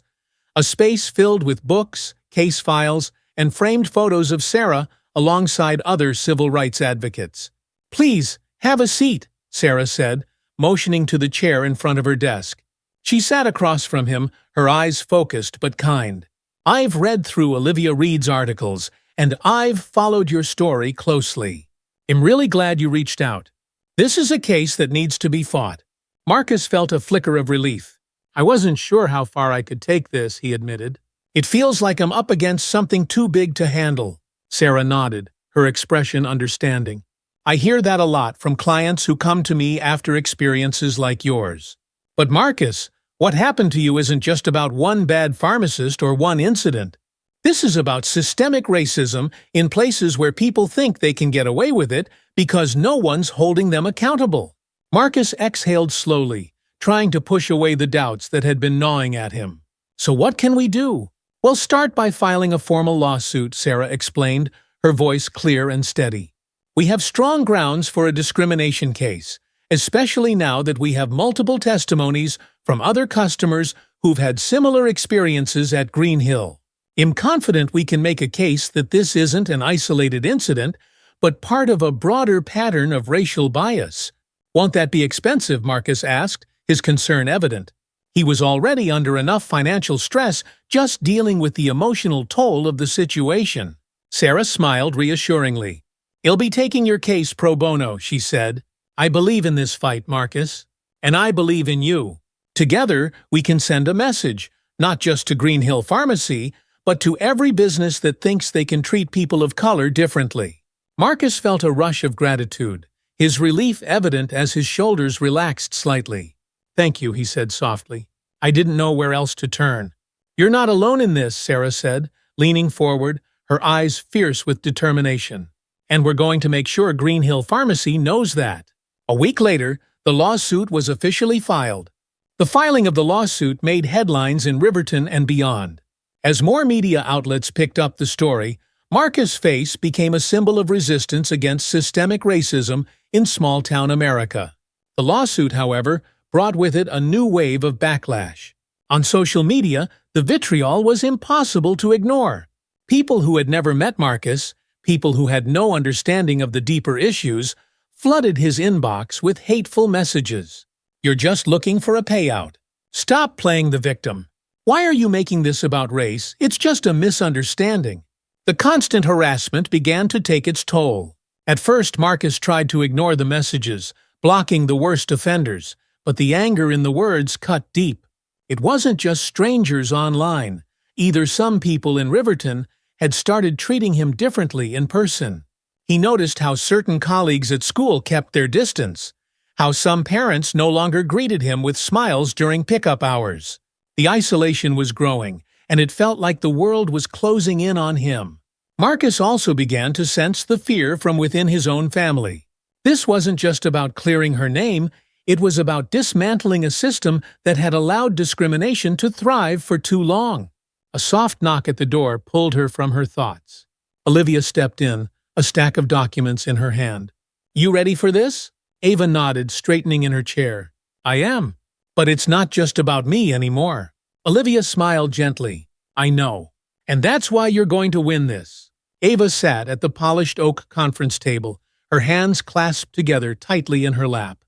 a space filled with books, case files, and framed photos of Sarah alongside other civil rights advocates. "Please, have a seat," Sarah said, motioning to the chair in front of her desk. She sat across from him, her eyes focused but kind. "I've read through Olivia Reed's articles, and I've followed your story closely. I'm really glad you reached out. This is a case that needs to be fought." Marcus felt a flicker of relief. "I wasn't sure how far I could take this," he admitted. "It feels like I'm up against something too big to handle." Sarah nodded, her expression understanding. "I hear that a lot from clients who come to me after experiences like yours. But Marcus, what happened to you isn't just about one bad pharmacist or one incident. This is about systemic racism in places where people think they can get away with it because no one's holding them accountable." Marcus exhaled slowly, trying to push away the doubts that had been gnawing at him. "So what can we do?" "We'll start by filing a formal lawsuit," Sarah explained, her voice clear and steady. "We have strong grounds for a discrimination case, especially now that we have multiple testimonies from other customers who've had similar experiences at Green Hill. I'm confident we can make a case that this isn't an isolated incident, but part of a broader pattern of racial bias." "Won't that be expensive?" Marcus asked, his concern evident. He was already under enough financial stress just dealing with the emotional toll of the situation. Sarah smiled reassuringly. "I'll be taking your case pro bono," she said. "I believe in this fight, Marcus. And I believe in you. Together, we can send a message, not just to Green Hill Pharmacy, but to every business that thinks they can treat people of color differently." Marcus felt a rush of gratitude, his relief evident as his shoulders relaxed slightly. "Thank you," he said softly. "I didn't know where else to turn." "You're not alone in this," Sarah said, leaning forward, her eyes fierce with determination. "And we're going to make sure Green Hill Pharmacy knows that." A week later, the lawsuit was officially filed. The filing of the lawsuit made headlines in Riverton and beyond. As more media outlets picked up the story, Marcus' face became a symbol of resistance against systemic racism in small-town America. The lawsuit, however, brought with it a new wave of backlash. On social media, the vitriol was impossible to ignore. People who had never met Marcus, people who had no understanding of the deeper issues, flooded his inbox with hateful messages. "You're just looking for a payout. Stop playing the victim. Why are you making this about race? It's just a misunderstanding." The constant harassment began to take its toll. At first, Marcus tried to ignore the messages, blocking the worst offenders, but the anger in the words cut deep. It wasn't just strangers online. Either some people in Riverton had started treating him differently in person. He noticed how certain colleagues at school kept their distance, how some parents no longer greeted him with smiles during pickup hours. The isolation was growing, and it felt like the world was closing in on him. Marcus also began to sense the fear from within his own family. This wasn't just about clearing her name, it was about dismantling a system that had allowed discrimination to thrive for too long. A soft knock at the door pulled her from her thoughts. Olivia stepped in, a stack of documents in her hand. "You ready for this?" Ava nodded, straightening in her chair. "I am. But it's not just about me anymore." Olivia smiled gently. "I know. And that's why you're going to win this." Ava sat at the polished oak conference table, her hands clasped together tightly in her lap.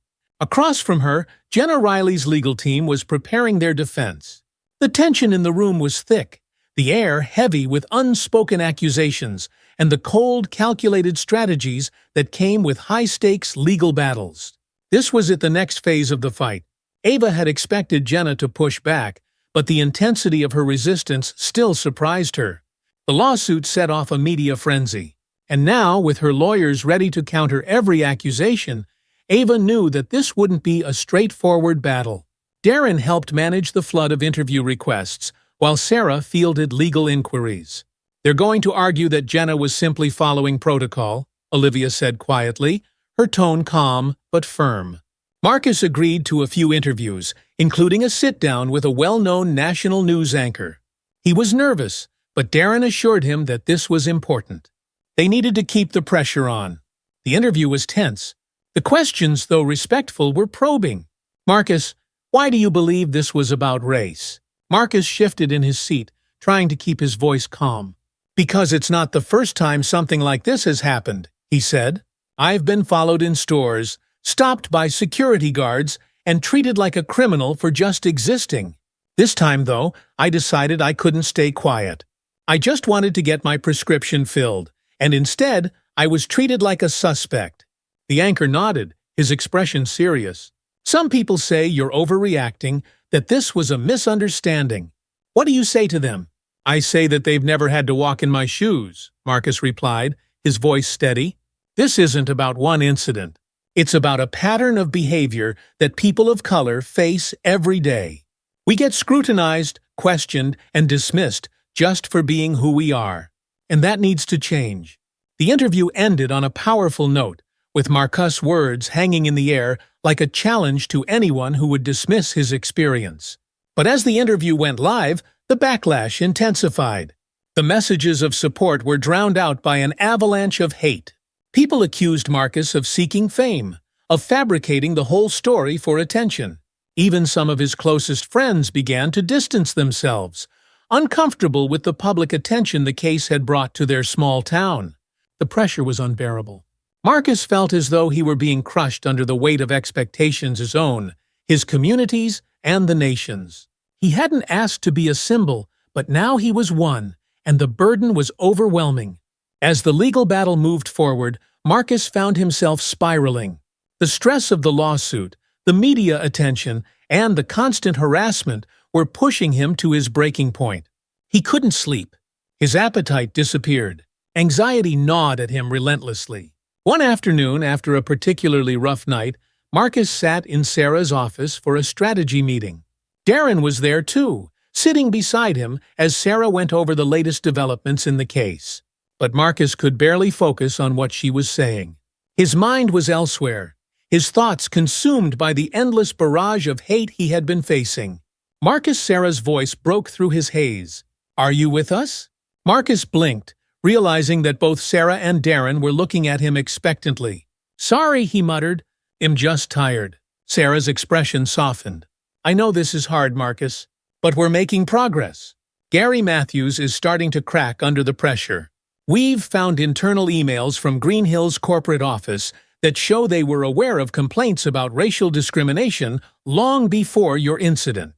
Across from her, Jenna Riley's legal team was preparing their defense. The tension in the room was thick, the air heavy with unspoken accusations, and the cold, calculated strategies that came with high-stakes legal battles. This was at the next phase of the fight. Ava had expected Jenna to push back, but the intensity of her resistance still surprised her. The lawsuit set off a media frenzy, and now, with her lawyers ready to counter every accusation, Ava knew that this wouldn't be a straightforward battle. Darren helped manage the flood of interview requests, while Sarah fielded legal inquiries. "They're going to argue that Jenna was simply following protocol," Olivia said quietly, her tone calm but firm. Marcus agreed to a few interviews, including a sit-down with a well-known national news anchor. He was nervous, but Darren assured him that this was important. They needed to keep the pressure on. The interview was tense. The questions, though respectful, were probing. "Marcus, why do you believe this was about race?" Marcus shifted in his seat, trying to keep his voice calm. "Because it's not the first time something like this has happened," he said. "I've been followed in stores, stopped by security guards, and treated like a criminal for just existing. This time, though, I decided I couldn't stay quiet. I just wanted to get my prescription filled, and instead, I was treated like a suspect." The anchor nodded, his expression serious. "Some people say you're overreacting, that this was a misunderstanding. What do you say to them?" "I say that they've never had to walk in my shoes," Marcus replied, his voice steady. "This isn't about one incident. It's about a pattern of behavior that people of color face every day. We get scrutinized, questioned, and dismissed just for being who we are. And that needs to change." The interview ended on a powerful note, with Marcus' words hanging in the air like a challenge to anyone who would dismiss his experience. But as the interview went live, the backlash intensified. The messages of support were drowned out by an avalanche of hate. People accused Marcus of seeking fame, of fabricating the whole story for attention. Even some of his closest friends began to distance themselves, uncomfortable with the public attention the case had brought to their small town. The pressure was unbearable. Marcus felt as though he were being crushed under the weight of expectations his own, his community's, and the nation's. He hadn't asked to be a symbol, but now he was one, and the burden was overwhelming. As the legal battle moved forward, Marcus found himself spiraling. The stress of the lawsuit, the media attention, and the constant harassment were pushing him to his breaking point. He couldn't sleep. His appetite disappeared. Anxiety gnawed at him relentlessly. One afternoon, after a particularly rough night, Marcus sat in Sarah's office for a strategy meeting. Darren was there too, sitting beside him as Sarah went over the latest developments in the case. But Marcus could barely focus on what she was saying. His mind was elsewhere, his thoughts consumed by the endless barrage of hate he had been facing. Marcus, Sarah's voice broke through his haze. "Are you with us?" Marcus blinked, realizing that both Sarah and Darren were looking at him expectantly. "Sorry," he muttered. "I'm just tired." Sarah's expression softened. "I know this is hard, Marcus, but we're making progress. Gary Matthews is starting to crack under the pressure. We've found internal emails from Green Hill's corporate office that show they were aware of complaints about racial discrimination long before your incident."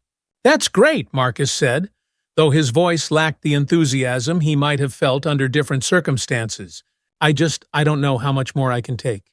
"That's great," Marcus said, though his voice lacked the enthusiasm he might have felt under different circumstances. I don't know how much more I can take."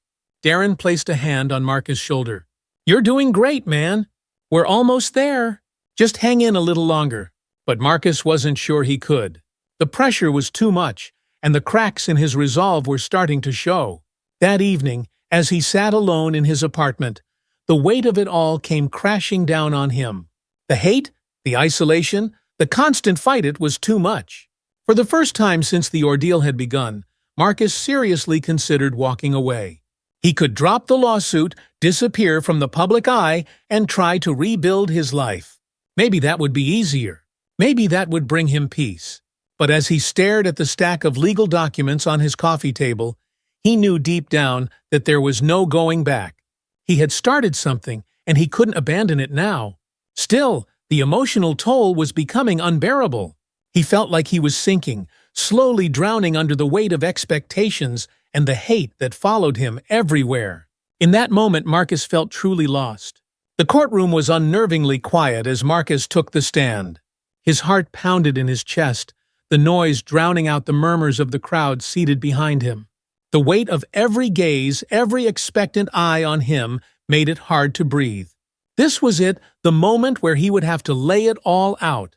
Darren placed a hand on Marcus' shoulder. "You're doing great, man. We're almost there. Just hang in a little longer." But Marcus wasn't sure he could. The pressure was too much, and the cracks in his resolve were starting to show. That evening, as he sat alone in his apartment, the weight of it all came crashing down on him. The hate, the isolation, the constant fight, it was too much. For the first time since the ordeal had begun, Marcus seriously considered walking away. He could drop the lawsuit, disappear from the public eye, and try to rebuild his life. Maybe that would be easier. Maybe that would bring him peace. But as he stared at the stack of legal documents on his coffee table, he knew deep down that there was no going back. He had started something, and he couldn't abandon it now. Still, the emotional toll was becoming unbearable. He felt like he was sinking, slowly drowning under the weight of expectations and the hate that followed him everywhere. In that moment, Marcus felt truly lost. The courtroom was unnervingly quiet as Marcus took the stand. His heart pounded in his chest, the noise drowning out the murmurs of the crowd seated behind him. The weight of every gaze, every expectant eye on him made it hard to breathe. This was it, the moment where he would have to lay it all out.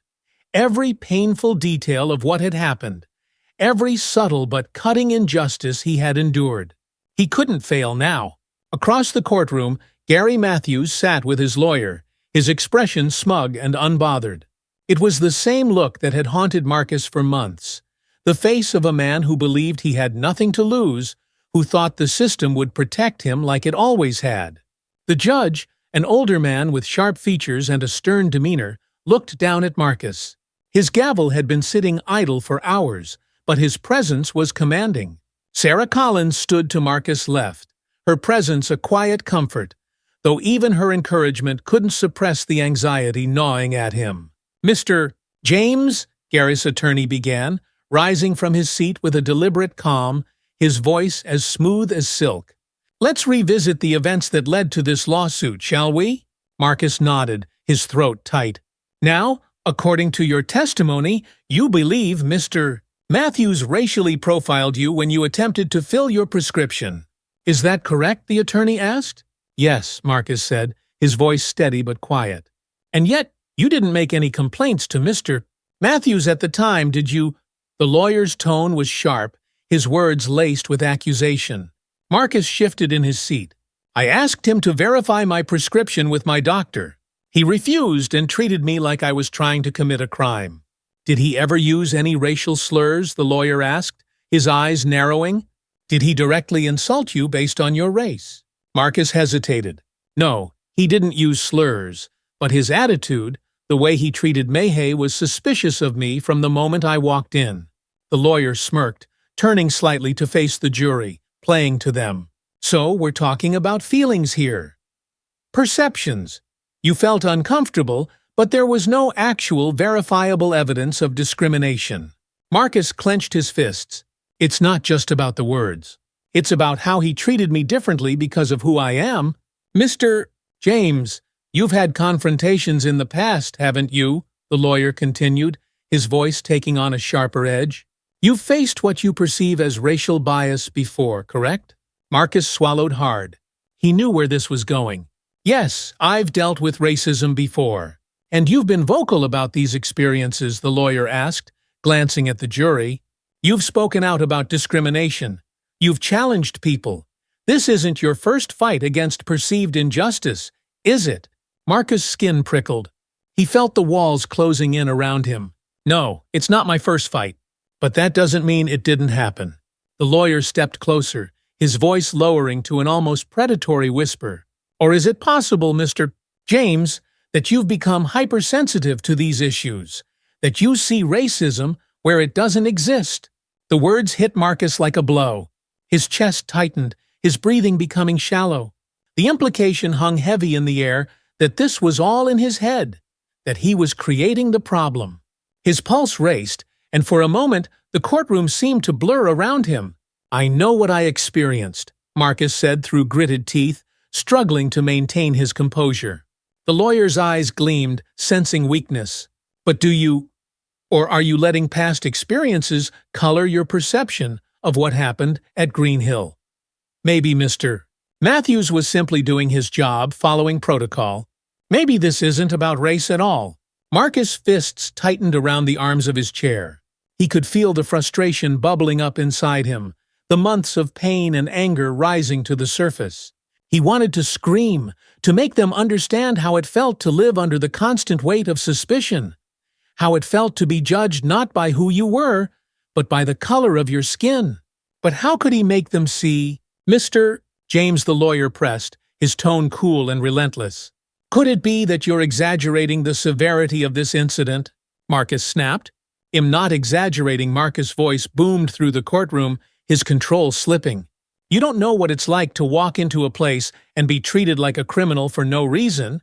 Every painful detail of what had happened, every subtle but cutting injustice he had endured. He couldn't fail now. Across the courtroom, Gary Matthews sat with his lawyer, his expression smug and unbothered. It was the same look that had haunted Marcus for months, the face of a man who believed he had nothing to lose, who thought the system would protect him like it always had. The judge, an older man with sharp features and a stern demeanor, looked down at Marcus. His gavel had been sitting idle for hours, but his presence was commanding. Sarah Collins stood to Marcus' left, her presence a quiet comfort, though even her encouragement couldn't suppress the anxiety gnawing at him. "Mr. James," Gary's attorney began, rising from his seat with a deliberate calm, his voice as smooth as silk. "Let's revisit the events that led to this lawsuit, shall we?" Marcus nodded, his throat tight. "Now, according to your testimony, you believe Mr. Matthews racially profiled you when you attempted to fill your prescription. Is that correct?" the attorney asked. "Yes," Marcus said, his voice steady but quiet. "And yet, you didn't make any complaints to Mr. Matthews at the time, did you?" The lawyer's tone was sharp, his words laced with accusation. Marcus shifted in his seat. "I asked him to verify my prescription with my doctor. He refused and treated me like I was trying to commit a crime." "Did he ever use any racial slurs?" the lawyer asked, his eyes narrowing. "Did he directly insult you based on your race?" Marcus hesitated. "No, he didn't use slurs, but his attitude, the way he treated Mayhay, was suspicious of me from the moment I walked in." The lawyer smirked, turning slightly to face the jury, playing to them. "So we're talking about feelings here. Perceptions. You felt uncomfortable, but there was no actual verifiable evidence of discrimination." Marcus clenched his fists. "It's not just about the words. It's about how he treated me differently because of who I am. Mr. James, you've had confrontations in the past, haven't you?" the lawyer continued, his voice taking on a sharper edge. "You've faced what you perceive as racial bias before, correct?" Marcus swallowed hard. He knew where this was going. "Yes, I've dealt with racism before." "And you've been vocal about these experiences," the lawyer asked, glancing at the jury. "You've spoken out about discrimination. You've challenged people. This isn't your first fight against perceived injustice, is it?" Marcus' skin prickled. He felt the walls closing in around him. "No, it's not my first fight. But that doesn't mean it didn't happen." The lawyer stepped closer, his voice lowering to an almost predatory whisper. "Or is it possible, Mr. James, that you've become hypersensitive to these issues, that you see racism where it doesn't exist?" The words hit Marcus like a blow. His chest tightened, his breathing becoming shallow. The implication hung heavy in the air that this was all in his head, that he was creating the problem. His pulse raced, and for a moment the courtroom seemed to blur around him. "I know what I experienced," Marcus said through gritted teeth, struggling to maintain his composure. The lawyer's eyes gleamed, sensing weakness. "But are you letting past experiences color your perception of what happened at Green Hill?" "Maybe Mr. Matthews was simply doing his job, following protocol. Maybe this isn't about race at all." Marcus' fists tightened around the arms of his chair. He could feel the frustration bubbling up inside him, the months of pain and anger rising to the surface. He wanted to scream, to make them understand how it felt to live under the constant weight of suspicion, how it felt to be judged not by who you were, but by the color of your skin. But how could he make them see? "Mr. James," the lawyer pressed, his tone cool and relentless. "Could it be that you're exaggerating the severity of this incident?" Marcus snapped. "I'm not exaggerating." Marcus' voice boomed through the courtroom, his control slipping. "You don't know what it's like to walk into a place and be treated like a criminal for no reason.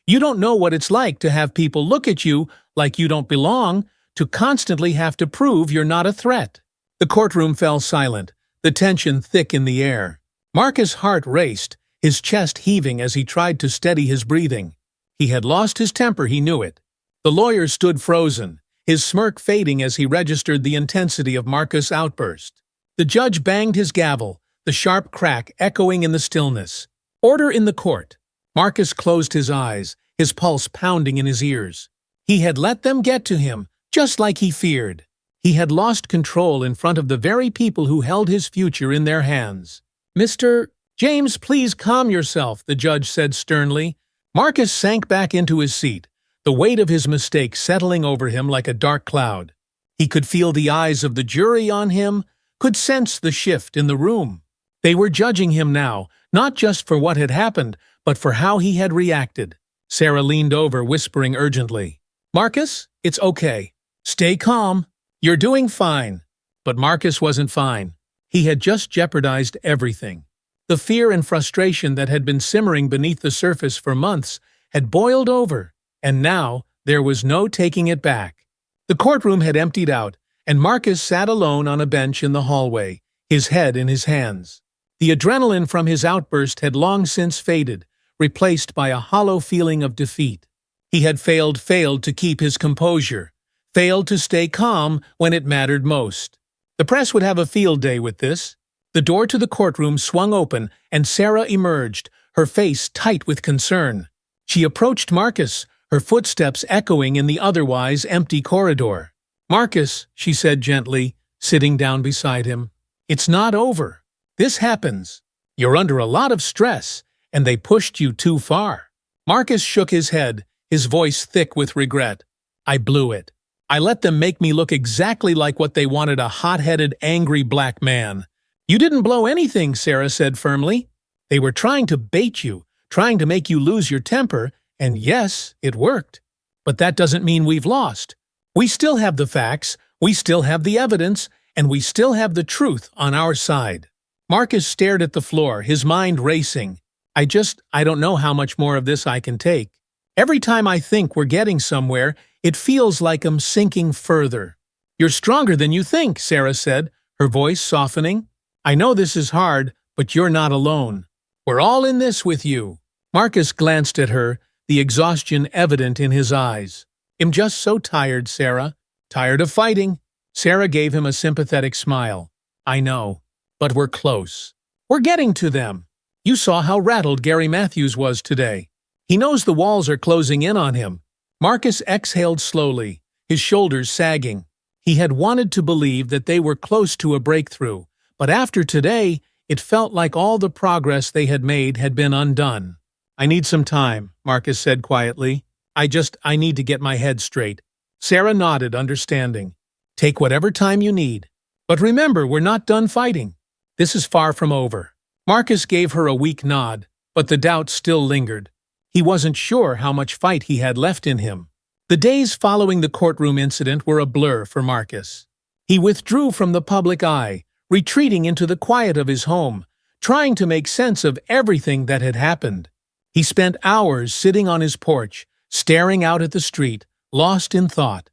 You don't know what it's like to have people look at you like you don't belong, to constantly have to prove you're not a threat." The courtroom fell silent, the tension thick in the air. Marcus' heart raced, his chest heaving as he tried to steady his breathing. He had lost his temper, he knew it. The lawyer stood frozen, his smirk fading as he registered the intensity of Marcus' outburst. The judge banged his gavel, the sharp crack echoing in the stillness. "Order in the court." Marcus closed his eyes, his pulse pounding in his ears. He had let them get to him, just like he feared. He had lost control in front of the very people who held his future in their hands. "Mr. James, please calm yourself," the judge said sternly. Marcus sank back into his seat, the weight of his mistake settling over him like a dark cloud. He could feel the eyes of the jury on him, could sense the shift in the room. They were judging him now, not just for what had happened, but for how he had reacted. Sarah leaned over, whispering urgently, "Marcus, it's okay. Stay calm. You're doing fine." But Marcus wasn't fine. He had just jeopardized everything. The fear and frustration that had been simmering beneath the surface for months had boiled over, and now there was no taking it back. The courtroom had emptied out, and Marcus sat alone on a bench in the hallway, his head in his hands. The adrenaline from his outburst had long since faded, replaced by a hollow feeling of defeat. He had failed to keep his composure, failed to stay calm when it mattered most. The press would have a field day with this. The door to the courtroom swung open, and Sarah emerged, her face tight with concern. She approached Marcus, her footsteps echoing in the otherwise empty corridor. "Marcus," she said gently, sitting down beside him, "it's not over. This happens. You're under a lot of stress, and they pushed you too far." Marcus shook his head, his voice thick with regret. "I blew it. I let them make me look exactly like what they wanted, a hot-headed, angry black man." "You didn't blow anything," Sarah said firmly. "They were trying to bait you, trying to make you lose your temper, and yes, it worked. But that doesn't mean we've lost. We still have the facts, we still have the evidence, and we still have the truth on our side." Marcus stared at the floor, his mind racing. I don't know how much more of this I can take. Every time I think we're getting somewhere, it feels like I'm sinking further." "You're stronger than you think," Sarah said, her voice softening. "I know this is hard, but you're not alone. We're all in this with you." Marcus glanced at her, the exhaustion evident in his eyes. "I'm just so tired, Sarah. Tired of fighting." Sarah gave him a sympathetic smile. "I know, but we're close. We're getting to them. You saw how rattled Gary Matthews was today. He knows the walls are closing in on him." Marcus exhaled slowly, his shoulders sagging. He had wanted to believe that they were close to a breakthrough, but after today, it felt like all the progress they had made had been undone. "I need some time," Marcus said quietly. I need to get my head straight." Sarah nodded, understanding. "Take whatever time you need. But remember, we're not done fighting. This is far from over." Marcus gave her a weak nod, but the doubt still lingered. He wasn't sure how much fight he had left in him. The days following the courtroom incident were a blur for Marcus. He withdrew from the public eye, retreating into the quiet of his home, trying to make sense of everything that had happened. He spent hours sitting on his porch, staring out at the street, lost in thought.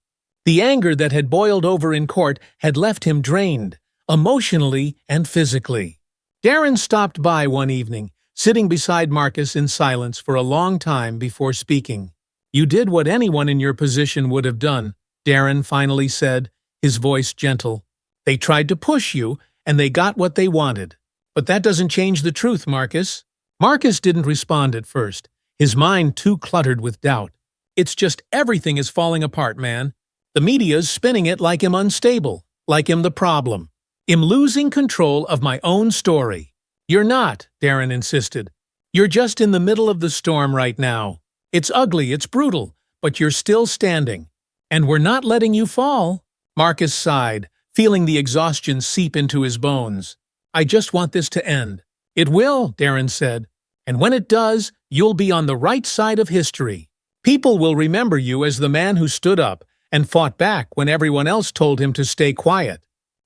The anger that had boiled over in court had left him drained, emotionally and physically. Darren stopped by one evening, sitting beside Marcus in silence for a long time before speaking. "You did what anyone in your position would have done," Darren finally said, his voice gentle. "They tried to push you, and they got what they wanted. But that doesn't change the truth, Marcus." Marcus didn't respond at first, his mind too cluttered with doubt. "It's just everything is falling apart, man. The media's spinning it like I'm unstable, like I'm the problem. I'm losing control of my own story." "You're not," Darren insisted. "You're just in the middle of the storm right now. It's ugly, it's brutal, but you're still standing. And we're not letting you fall." Marcus sighed, feeling the exhaustion seep into his bones. "I just want this to end." "It will," Darren said. "And when it does, you'll be on the right side of history. People will remember you as the man who stood up and fought back when everyone else told him to stay quiet."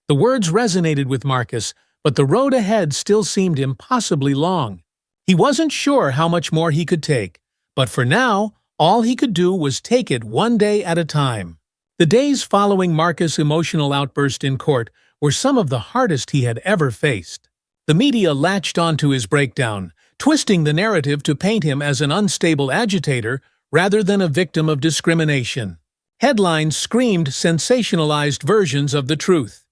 The words resonated with Marcus, but the road ahead still seemed impossibly long. He wasn't sure how much more he could take, but for now, all he could do was take it one day at a time. The days following Marcus' emotional outburst in court were some of the hardest he had ever faced. The media latched onto his breakdown, twisting the narrative to paint him as an unstable agitator rather than a victim of discrimination. Headlines screamed sensationalized versions of the truth.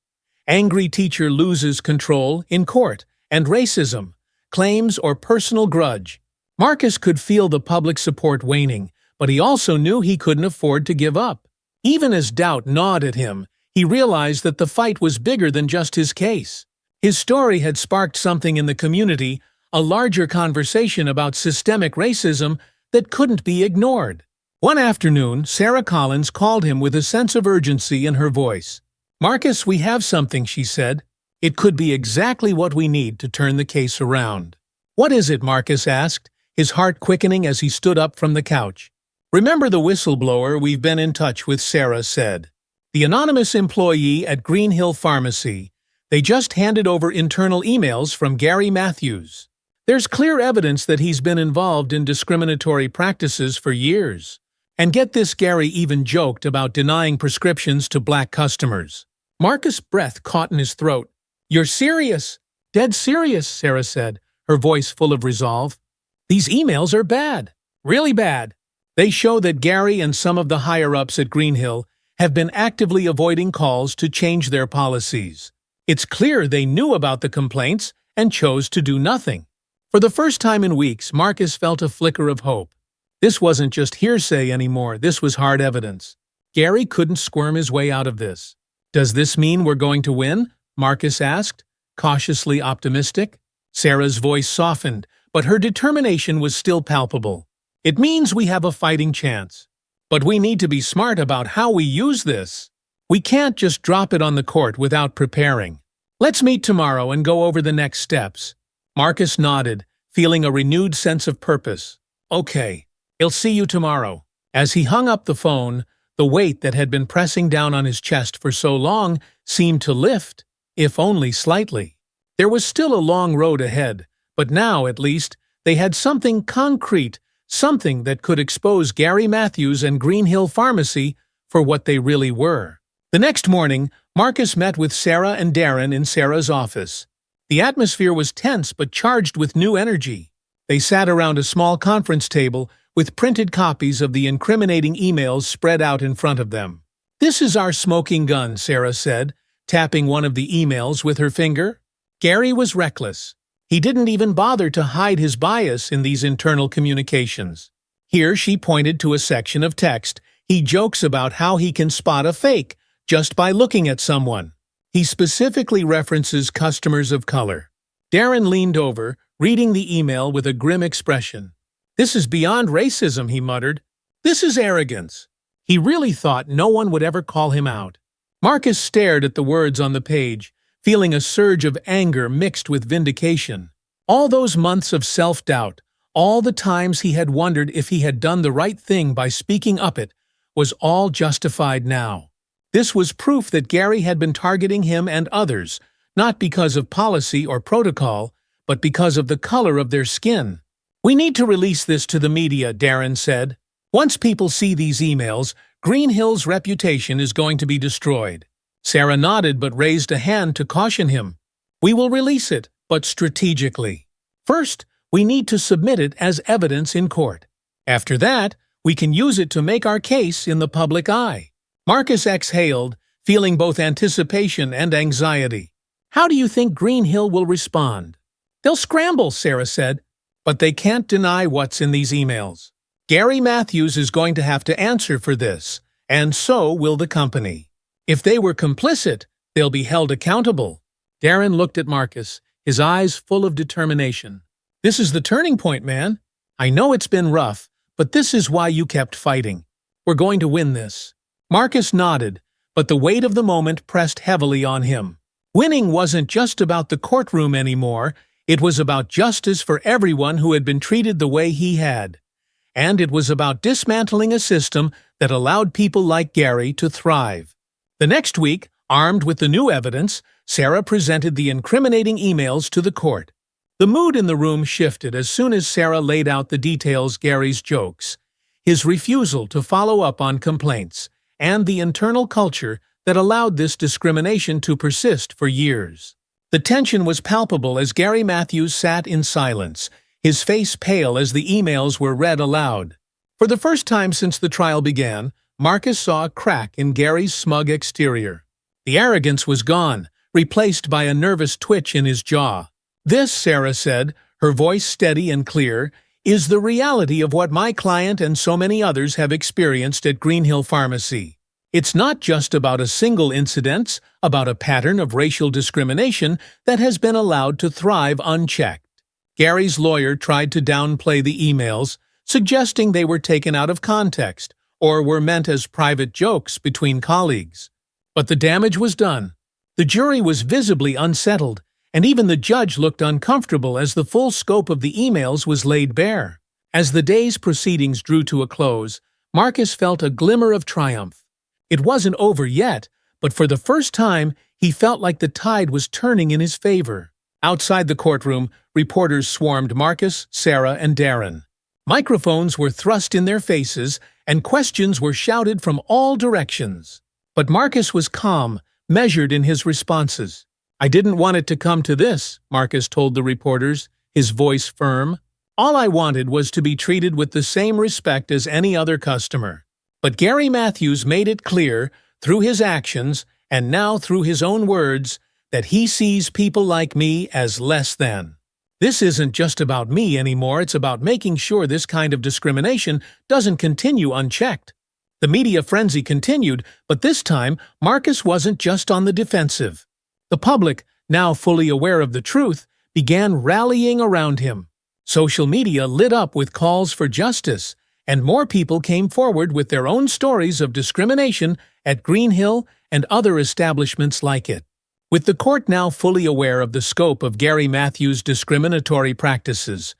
Angry teacher loses control in court, and racism, claims or personal grudge. Marcus could feel the public support waning, but he also knew he couldn't afford to give up. Even as doubt gnawed at him, he realized that the fight was bigger than just his case. His story had sparked something in the community, a larger conversation about systemic racism that couldn't be ignored. One afternoon, Sarah Collins called him with a sense of urgency in her voice. "Marcus, we have something," she said. "It could be exactly what we need to turn the case around." "What is it?" Marcus asked, his heart quickening as he stood up from the couch. "Remember the whistleblower we've been in touch with?" Sarah said. "The anonymous employee at Green Hill Pharmacy. They just handed over internal emails from Gary Matthews. There's clear evidence that he's been involved in discriminatory practices for years. And get this, Gary even joked about denying prescriptions to black customers." Marcus' breath caught in his throat. "You're serious?" "Dead serious," Sarah said, her voice full of resolve. "These emails are bad. Really bad. They show that Gary and some of the higher-ups at Green Hill have been actively avoiding calls to change their policies. It's clear they knew about the complaints and chose to do nothing." For the first time in weeks, Marcus felt a flicker of hope. This wasn't just hearsay anymore, this was hard evidence. Gary couldn't squirm his way out of this. "Does this mean we're going to win?" Marcus asked, cautiously optimistic. Sarah's voice softened, but her determination was still palpable. "It means we have a fighting chance. But we need to be smart about how we use this. We can't just drop it on the court without preparing. Let's meet tomorrow and go over the next steps." Marcus nodded, feeling a renewed sense of purpose. "Okay, I'll see you tomorrow." As he hung up the phone, the weight that had been pressing down on his chest for so long seemed to lift, if only slightly. There was still a long road ahead, but now, at least, they had something concrete, something that could expose Gary Matthews and Green Hill Pharmacy for what they really were. The next morning, Marcus met with Sarah and Darren in Sarah's office. The atmosphere was tense but charged with new energy. They sat around a small conference table with printed copies of the incriminating emails spread out in front of them. "This is our smoking gun," Sarah said, tapping one of the emails with her finger. Gary was reckless. He didn't even bother to hide his bias in these internal communications. Here she pointed to a section of text. He jokes about how he can spot a fake just by looking at someone. He specifically references customers of color. Darren leaned over, reading the email with a grim expression. "This is beyond racism," he muttered. "This is arrogance." He really thought no one would ever call him out. Marcus stared at the words on the page, feeling a surge of anger mixed with vindication. All those months of self-doubt, all the times he had wondered if he had done the right thing by speaking up, it was all justified now. This was proof that Gary had been targeting him and others, not because of policy or protocol, but because of the color of their skin. "We need to release this to the media," Darren said. "Once people see these emails, Green Hill's reputation is going to be destroyed." Sarah nodded but raised a hand to caution him. "We will release it, but strategically. First, we need to submit it as evidence in court. After that, we can use it to make our case in the public eye." Marcus exhaled, feeling both anticipation and anxiety. "How do you think Green Hill will respond?" "They'll scramble," Sarah said. "But they can't deny what's in these emails. Gary Matthews is going to have to answer for this, and so will the company. If they were complicit, they'll be held accountable." Darren looked at Marcus, his eyes full of determination. "This is the turning point, man. I know it's been rough, but this is why you kept fighting. We're going to win this." Marcus nodded, but the weight of the moment pressed heavily on him. Winning wasn't just about the courtroom anymore, it was about justice for everyone who had been treated the way he had. And it was about dismantling a system that allowed people like Gary to thrive. The next week, armed with the new evidence, Sarah presented the incriminating emails to the court. The mood in the room shifted as soon as Sarah laid out the details: Gary's jokes, his refusal to follow up on complaints, and the internal culture that allowed this discrimination to persist for years. The tension was palpable as Gary Matthews sat in silence, his face pale as the emails were read aloud. For the first time since the trial began, Marcus saw a crack in Gary's smug exterior. The arrogance was gone, replaced by a nervous twitch in his jaw. "This," Sarah said, her voice steady and clear, "is the reality of what my client and so many others have experienced at Greenhill Pharmacy. It's not just about a single incident, about a pattern of racial discrimination that has been allowed to thrive unchecked." Gary's lawyer tried to downplay the emails, suggesting they were taken out of context or were meant as private jokes between colleagues. But the damage was done. The jury was visibly unsettled, and even the judge looked uncomfortable as the full scope of the emails was laid bare. As the day's proceedings drew to a close, Marcus felt a glimmer of triumph. It wasn't over yet, but for the first time, he felt like the tide was turning in his favor. Outside the courtroom, reporters swarmed Marcus, Sarah, and Darren. Microphones were thrust in their faces, and questions were shouted from all directions. But Marcus was calm, measured in his responses. "I didn't want it to come to this," Marcus told the reporters, his voice firm. "All I wanted was to be treated with the same respect as any other customer." But Gary Matthews made it clear, through his actions, and now through his own words, that he sees people like me as less than. "This isn't just about me anymore, it's about making sure this kind of discrimination doesn't continue unchecked." The media frenzy continued, but this time Marcus wasn't just on the defensive. The public, now fully aware of the truth, began rallying around him. Social media lit up with calls for justice, and more people came forward with their own stories of discrimination at Greenhill and other establishments like it. With the court now fully aware of the scope of Gary Matthews' discriminatory practices,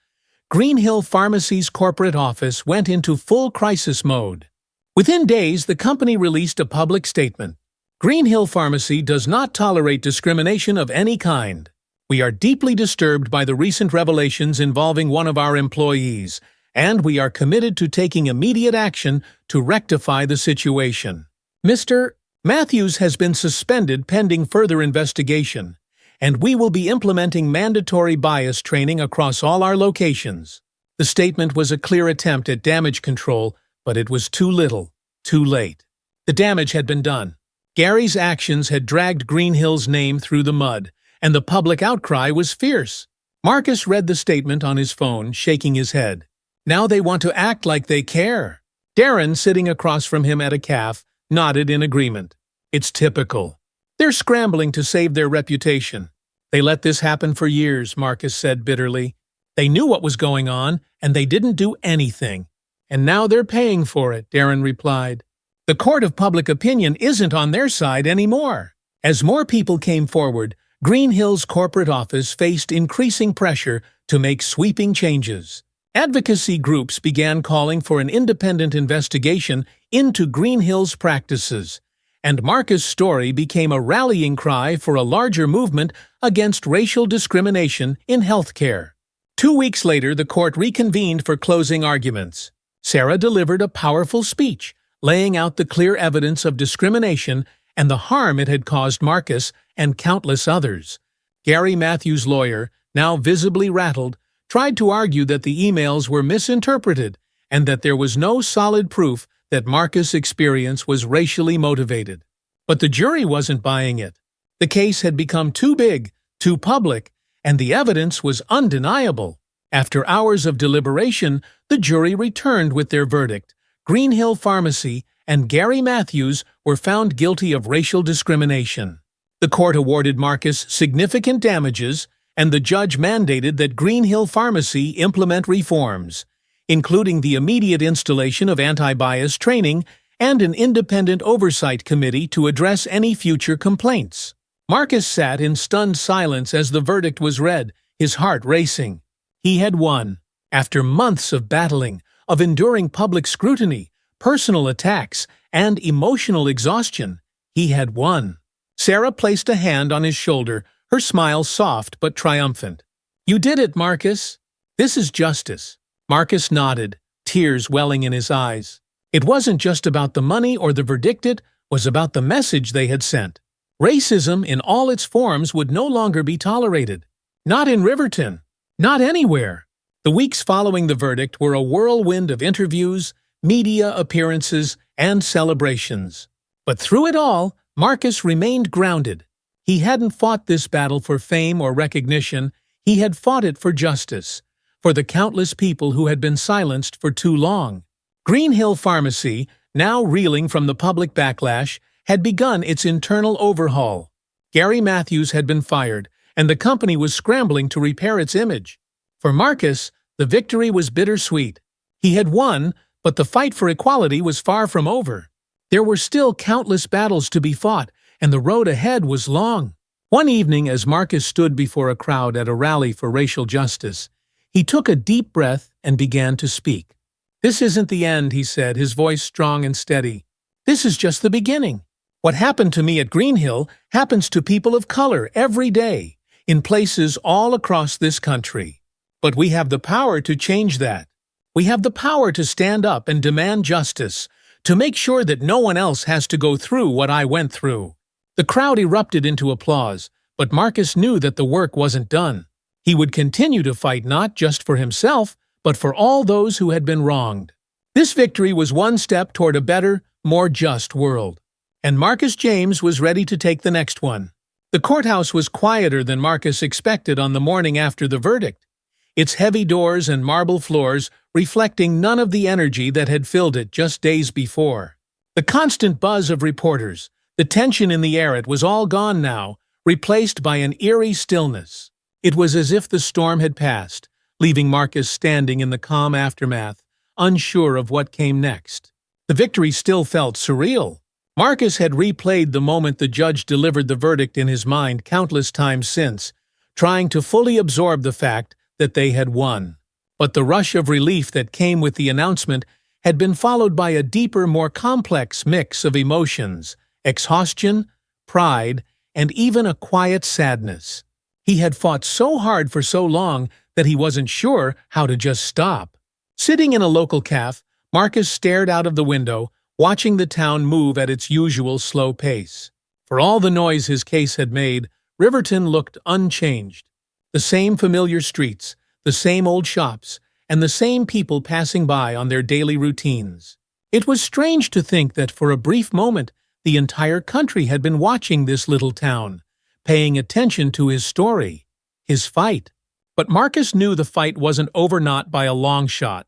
Greenhill Pharmacy's corporate office went into full crisis mode. Within days, the company released a public statement. "Greenhill Pharmacy does not tolerate discrimination of any kind. We are deeply disturbed by the recent revelations involving one of our employees, and we are committed to taking immediate action to rectify the situation. Mr. Matthews has been suspended pending further investigation, and we will be implementing mandatory bias training across all our locations." The statement was a clear attempt at damage control, but it was too little, too late. The damage had been done. Gary's actions had dragged Greenhill's name through the mud, and the public outcry was fierce. Marcus read the statement on his phone, shaking his head. Now they want to act like they care. Darren, sitting across from him at a caf, nodded in agreement. "It's typical. They're scrambling to save their reputation. They let this happen for years," Marcus said bitterly. "They knew what was going on, and they didn't do anything. And now they're paying for it," Darren replied. The court of public opinion isn't on their side anymore. As more people came forward, Greenhill's corporate office faced increasing pressure to make sweeping changes. Advocacy groups began calling for an independent investigation into Greenhill's practices, and Marcus' story became a rallying cry for a larger movement against racial discrimination in healthcare. 2 weeks later, the court reconvened for closing arguments. Sarah delivered a powerful speech, laying out the clear evidence of discrimination and the harm it had caused Marcus and countless others. Gary Matthews' lawyer, now visibly rattled, tried to argue that the emails were misinterpreted and that there was no solid proof that Marcus' experience was racially motivated. But the jury wasn't buying it. The case had become too big, too public, and the evidence was undeniable. After hours of deliberation, the jury returned with their verdict. Greenhill Pharmacy and Gary Matthews were found guilty of racial discrimination. The court awarded Marcus significant damages, and the judge mandated that Greenhill Pharmacy implement reforms, including the immediate installation of anti-bias training and an independent oversight committee to address any future complaints. Marcus sat in stunned silence as the verdict was read, his heart racing. He had won. After months of battling, of enduring public scrutiny, personal attacks, and emotional exhaustion, he had won. Sarah placed a hand on his shoulder, her smile soft but triumphant. "You did it, Marcus. This is justice." Marcus nodded, tears welling in his eyes. It wasn't just about the money or the verdict, it was about the message they had sent. Racism in all its forms would no longer be tolerated. Not in Riverton. Not anywhere. The weeks following the verdict were a whirlwind of interviews, media appearances, and celebrations. But through it all, Marcus remained grounded. He hadn't fought this battle for fame or recognition, he had fought it for justice, for the countless people who had been silenced for too long. Green Hill Pharmacy, now reeling from the public backlash, had begun its internal overhaul. Gary Matthews had been fired, and the company was scrambling to repair its image. For Marcus, the victory was bittersweet. He had won, but the fight for equality was far from over. There were still countless battles to be fought, and the road ahead was long. One evening, as Marcus stood before a crowd at a rally for racial justice, he took a deep breath and began to speak. "This isn't the end," he said, his voice strong and steady. "This is just the beginning. What happened to me at Green Hill happens to people of color every day, in places all across this country. But we have the power to change that. We have the power to stand up and demand justice, to make sure that no one else has to go through what I went through." The crowd erupted into applause, but Marcus knew that the work wasn't done. He would continue to fight not just for himself, but for all those who had been wronged. This victory was one step toward a better, more just world. And Marcus James was ready to take the next one. The courthouse was quieter than Marcus expected on the morning after the verdict, its heavy doors and marble floors reflecting none of the energy that had filled it just days before. The constant buzz of reporters, the tension in the air, it was all gone now, replaced by an eerie stillness. It was as if the storm had passed, leaving Marcus standing in the calm aftermath, unsure of what came next. The victory still felt surreal. Marcus had replayed the moment the judge delivered the verdict in his mind countless times since, trying to fully absorb the fact that they had won. But the rush of relief that came with the announcement had been followed by a deeper, more complex mix of emotions: exhaustion, pride, and even a quiet sadness. He had fought so hard for so long that he wasn't sure how to just stop. Sitting in a local cafe, Marcus stared out of the window, watching the town move at its usual slow pace. For all the noise his case had made, Riverton looked unchanged. The same familiar streets, the same old shops, and the same people passing by on their daily routines. It was strange to think that for a brief moment the entire country had been watching this little town, paying attention to his story, his fight. But Marcus knew the fight wasn't over, not by a long shot.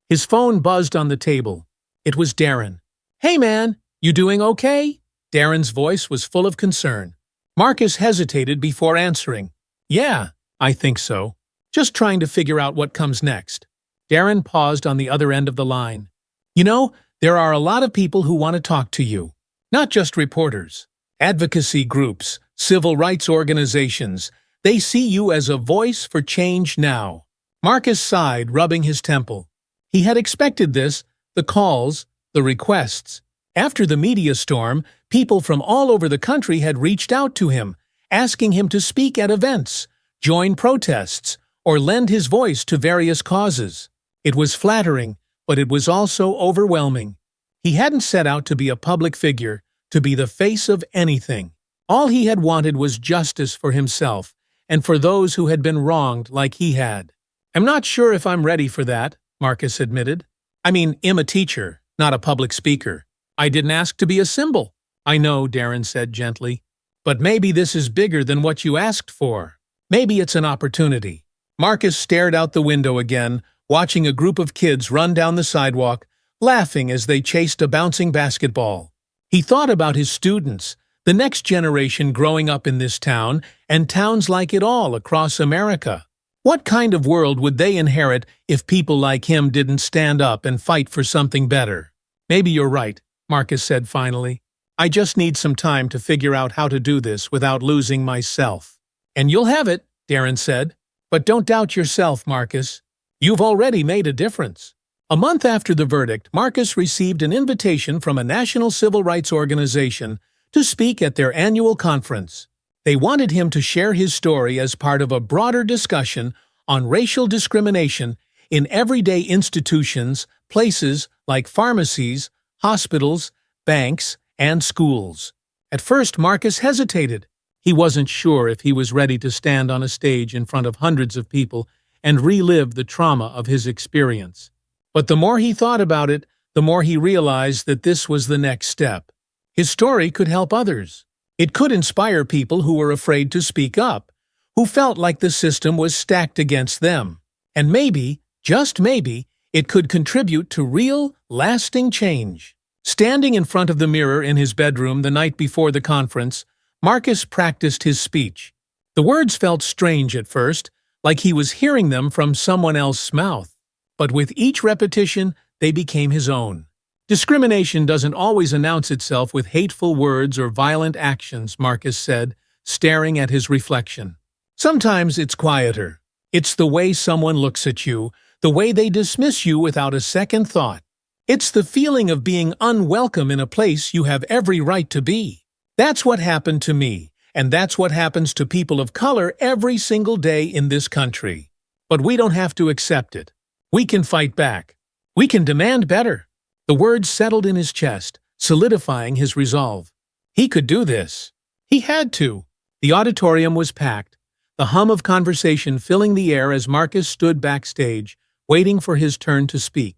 His phone buzzed on the table. It was Darren. "Hey man, you doing okay?" Darren's voice was full of concern. Marcus hesitated before answering. "Yeah, I think so. Just trying to figure out what comes next." Darren paused on the other end of the line. "You know, there are a lot of people who want to talk to you. Not just reporters. Advocacy groups, civil rights organizations. They see you as a voice for change now." Marcus sighed, rubbing his temple. He had expected this, the calls, the requests. After the media storm, people from all over the country had reached out to him, asking him to speak at events, join protests, or lend his voice to various causes. It was flattering, but it was also overwhelming. He hadn't set out to be a public figure, to be the face of anything. All he had wanted was justice for himself, and for those who had been wronged like he had. "I'm not sure if I'm ready for that," Marcus admitted. "I mean, I'm a teacher, not a public speaker. I didn't ask to be a symbol." "I know," Darren said gently. "But maybe this is bigger than what you asked for. Maybe it's an opportunity." Marcus stared out the window again, watching a group of kids run down the sidewalk, laughing as they chased a bouncing basketball. He thought about his students, the next generation growing up in this town, and towns like it all across America. What kind of world would they inherit if people like him didn't stand up and fight for something better? "Maybe you're right," Marcus said finally. "I just need some time to figure out how to do this without losing myself." "And you'll have it," Darren said. "But don't doubt yourself, Marcus. You've already made a difference." A month after the verdict, Marcus received an invitation from a national civil rights organization to speak at their annual conference. They wanted him to share his story as part of a broader discussion on racial discrimination in everyday institutions, places like pharmacies, hospitals, banks, and schools. At first, Marcus hesitated. He wasn't sure if he was ready to stand on a stage in front of hundreds of people and relive the trauma of his experience. But the more he thought about it, the more he realized that this was the next step. His story could help others. It could inspire people who were afraid to speak up, who felt like the system was stacked against them. And maybe, just maybe, it could contribute to real, lasting change. Standing in front of the mirror in his bedroom the night before the conference, Marcus practiced his speech. The words felt strange at first, like he was hearing them from someone else's mouth. But with each repetition, they became his own. Discrimination doesn't always announce itself with hateful words or violent actions, Marcus said, staring at his reflection. Sometimes it's quieter. It's the way someone looks at you, the way they dismiss you without a second thought. It's the feeling of being unwelcome in a place you have every right to be. That's what happened to me, and that's what happens to people of color every single day in this country. But we don't have to accept it. We can fight back. We can demand better. The words settled in his chest, solidifying his resolve. He could do this. He had to. The auditorium was packed, the hum of conversation filling the air as Marcus stood backstage, waiting for his turn to speak.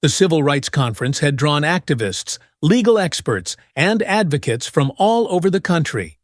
The Civil Rights Conference had drawn activists, legal experts, and advocates from all over the country.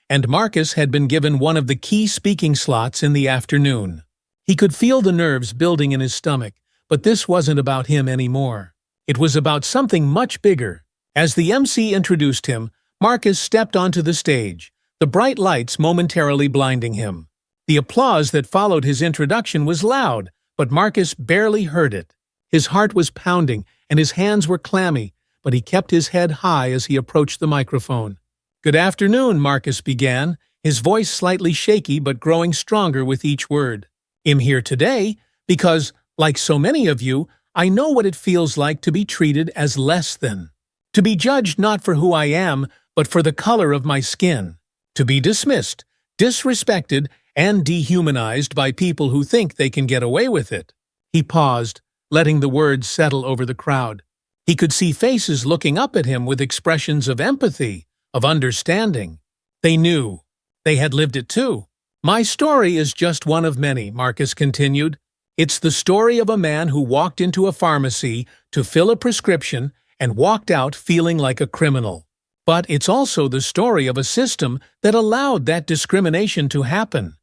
And Marcus had been given one of the key speaking slots in the afternoon. He could feel the nerves building in his stomach, but this wasn't about him anymore. It was about something much bigger. As the MC introduced him, Marcus stepped onto the stage, the bright lights momentarily blinding him. The applause that followed his introduction was loud, but Marcus barely heard it. His heart was pounding, and his hands were clammy, but he kept his head high as he approached the microphone. "Good afternoon," Marcus began, his voice slightly shaky but growing stronger with each word. "I'm here today because, like so many of you, I know what it feels like to be treated as less than. To be judged not for who I am, but for the color of my skin. To be dismissed, disrespected, and dehumanized by people who think they can get away with it." He paused, letting the words settle over the crowd. He could see faces looking up at him with expressions of empathy, of understanding. They knew. They had lived it too. "My story is just one of many," Marcus continued. "It's the story of a man who walked into a pharmacy to fill a prescription and walked out feeling like a criminal. But it's also the story of a system that allowed that discrimination to happen,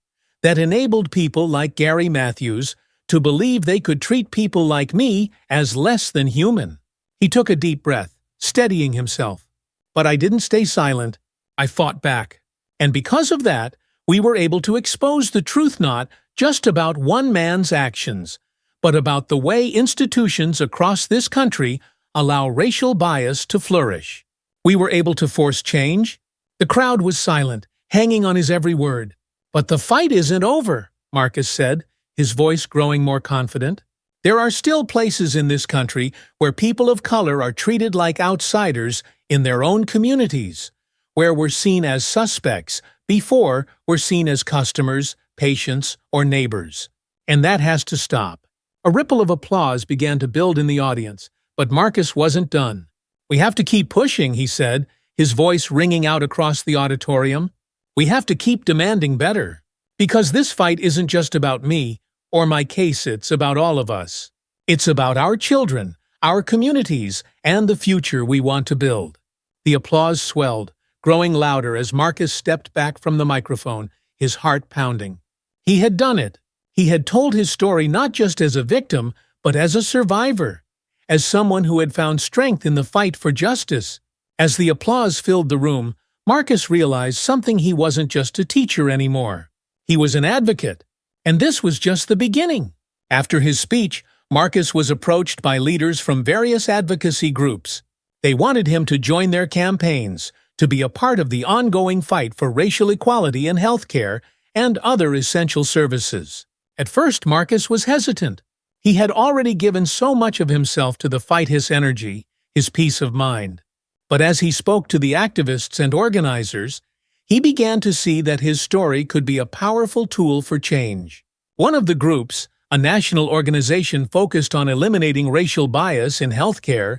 that enabled people like Gary Matthews to believe they could treat people like me as less than human." He took a deep breath, steadying himself. "But I didn't stay silent. I fought back. And because of that, we were able to expose the truth not just about one man's actions, but about the way institutions across this country allow racial bias to flourish. We were able to force change." The crowd was silent, hanging on his every word. "But the fight isn't over," Marcus said, his voice growing more confident. "There are still places in this country where people of color are treated like outsiders in their own communities, where we're seen as suspects before we're seen as customers, patients, or neighbors. And that has to stop." A ripple of applause began to build in the audience, but Marcus wasn't done. "We have to keep pushing," he said, his voice ringing out across the auditorium. "We have to keep demanding better. Because this fight isn't just about me or my case, it's about all of us. It's about our children, our communities, and the future we want to build." The applause swelled, growing louder as Marcus stepped back from the microphone, his heart pounding. He had done it. He had told his story not just as a victim, but as a survivor, as someone who had found strength in the fight for justice. As the applause filled the room, Marcus realized something: he wasn't just a teacher anymore. He was an advocate. And this was just the beginning. After his speech, Marcus was approached by leaders from various advocacy groups. They wanted him to join their campaigns, to be a part of the ongoing fight for racial equality in healthcare and other essential services. At first, Marcus was hesitant. He had already given so much of himself to the fight, his energy, his peace of mind. But as he spoke to the activists and organizers, he began to see that his story could be a powerful tool for change. One of the groups, a national organization focused on eliminating racial bias in healthcare,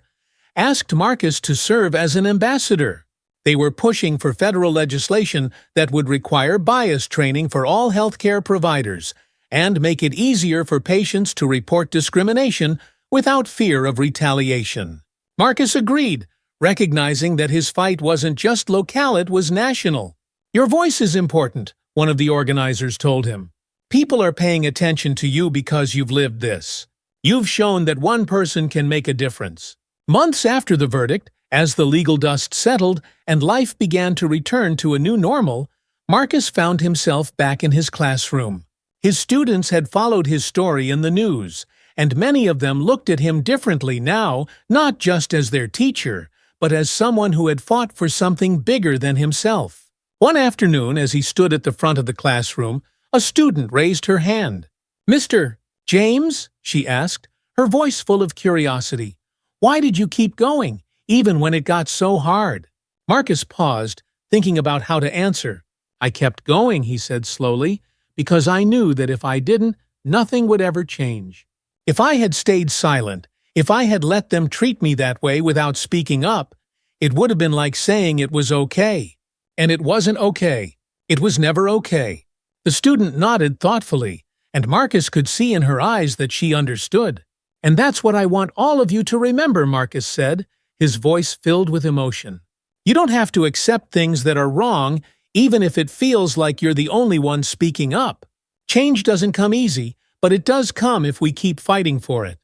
asked Marcus to serve as an ambassador. They were pushing for federal legislation that would require bias training for all healthcare providers and make it easier for patients to report discrimination without fear of retaliation. Marcus agreed, recognizing that his fight wasn't just local, it was national. Your voice is important, one of the organizers told him. People are paying attention to you because you've lived this. You've shown that one person can make a difference. Months after the verdict, as the legal dust settled and life began to return to a new normal, Marcus found himself back in his classroom. His students had followed his story in the news, and many of them looked at him differently now, not just as their teacher, but as someone who had fought for something bigger than himself. One afternoon, as he stood at the front of the classroom, a student raised her hand. "Mr. James?" she asked, her voice full of curiosity. "Why did you keep going, even when it got so hard?" Marcus paused, thinking about how to answer. "I kept going," he said slowly, "because I knew that if I didn't, nothing would ever change. If I had stayed silent, if I had let them treat me that way without speaking up, it would have been like saying it was okay. And it wasn't okay. It was never okay." The student nodded thoughtfully, and Marcus could see in her eyes that she understood. "And that's what I want all of you to remember," Marcus said, his voice filled with emotion. "You don't have to accept things that are wrong, even if it feels like you're the only one speaking up. Change doesn't come easy, but it does come if we keep fighting for it."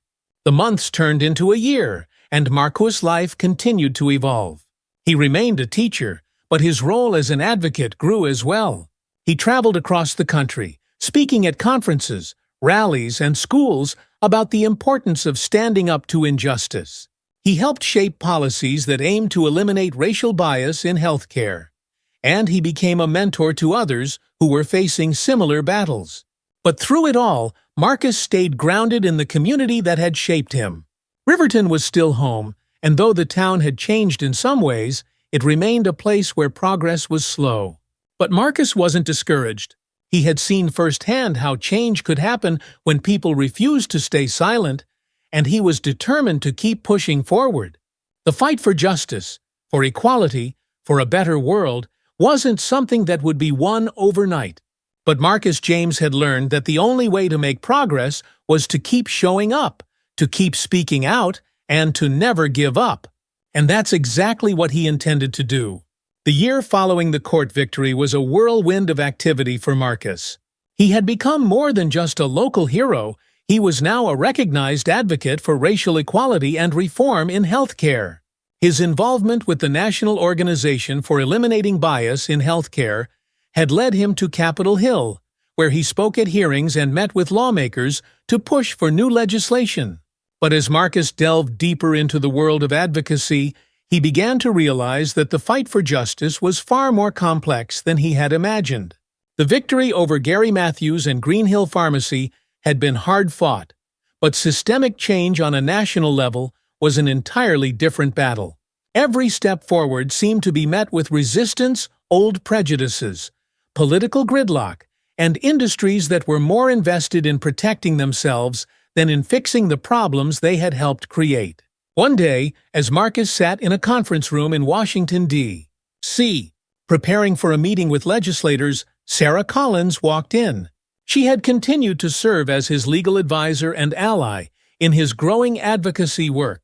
The months turned into a year, and Marcus' life continued to evolve. He remained a teacher, but his role as an advocate grew as well. He traveled across the country, speaking at conferences, rallies, and schools about the importance of standing up to injustice. He helped shape policies that aimed to eliminate racial bias in healthcare. And he became a mentor to others who were facing similar battles. But through it all, Marcus stayed grounded in the community that had shaped him. Riverton was still home, and though the town had changed in some ways, it remained a place where progress was slow. But Marcus wasn't discouraged. He had seen firsthand how change could happen when people refused to stay silent, and he was determined to keep pushing forward. The fight for justice, for equality, for a better world, wasn't something that would be won overnight. But Marcus James had learned that the only way to make progress was to keep showing up, to keep speaking out, and to never give up. And that's exactly what he intended to do. The year following the court victory was a whirlwind of activity for Marcus. He had become more than just a local hero, he was now a recognized advocate for racial equality and reform in healthcare. His involvement with the National Organization for Eliminating Bias in Healthcare had led him to Capitol Hill, where he spoke at hearings and met with lawmakers to push for new legislation. But as Marcus delved deeper into the world of advocacy, he began to realize that the fight for justice was far more complex than he had imagined. The victory over Gary Matthews and Green Hill Pharmacy had been hard-fought, but systemic change on a national level was an entirely different battle. Every step forward seemed to be met with resistance, old prejudices, political gridlock, and industries that were more invested in protecting themselves than in fixing the problems they had helped create. One day, as Marcus sat in a conference room in Washington, D.C., preparing for a meeting with legislators, Sarah Collins walked in. She had continued to serve as his legal advisor and ally in his growing advocacy work.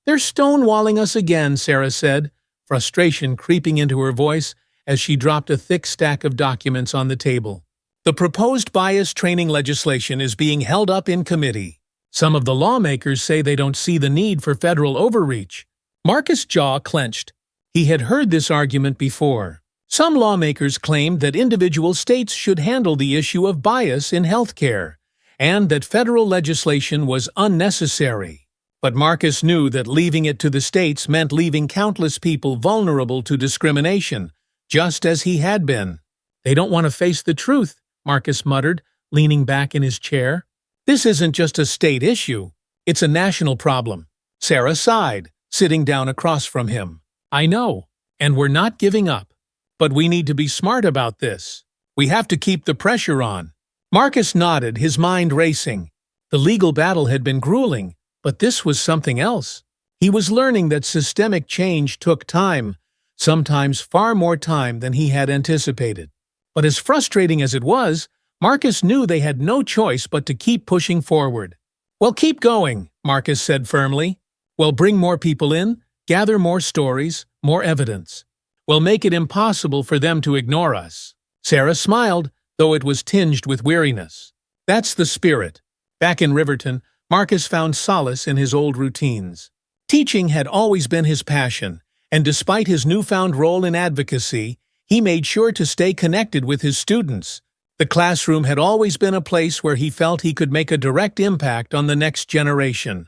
"They're stonewalling us again," Sarah said, frustration creeping into her voice as she dropped a thick stack of documents on the table. "The proposed bias training legislation is being held up in committee. Some of the lawmakers say they don't see the need for federal overreach." Marcus' jaw clenched. He had heard this argument before. Some lawmakers claimed that individual states should handle the issue of bias in healthcare, and that federal legislation was unnecessary. But Marcus knew that leaving it to the states meant leaving countless people vulnerable to discrimination, just as he had been. "They don't want to face the truth," Marcus muttered, leaning back in his chair. "This isn't just a state issue. It's a national problem." Sarah sighed, sitting down across from him. "I know, and we're not giving up. But we need to be smart about this. We have to keep the pressure on." Marcus nodded, his mind racing. The legal battle had been grueling, but this was something else. He was learning that systemic change took time, sometimes far more time than he had anticipated. But as frustrating as it was, Marcus knew they had no choice but to keep pushing forward. "Well, keep going," Marcus said firmly. Well, bring more people in, gather more stories, more evidence. We'll make it impossible for them to ignore us. Sarah smiled, though it was tinged with weariness. That's the spirit. Back in Riverton, Marcus found solace in his old routines. Teaching had always been his passion, and despite his newfound role in advocacy, he made sure to stay connected with his students. The classroom had always been a place where he felt he could make a direct impact on the next generation.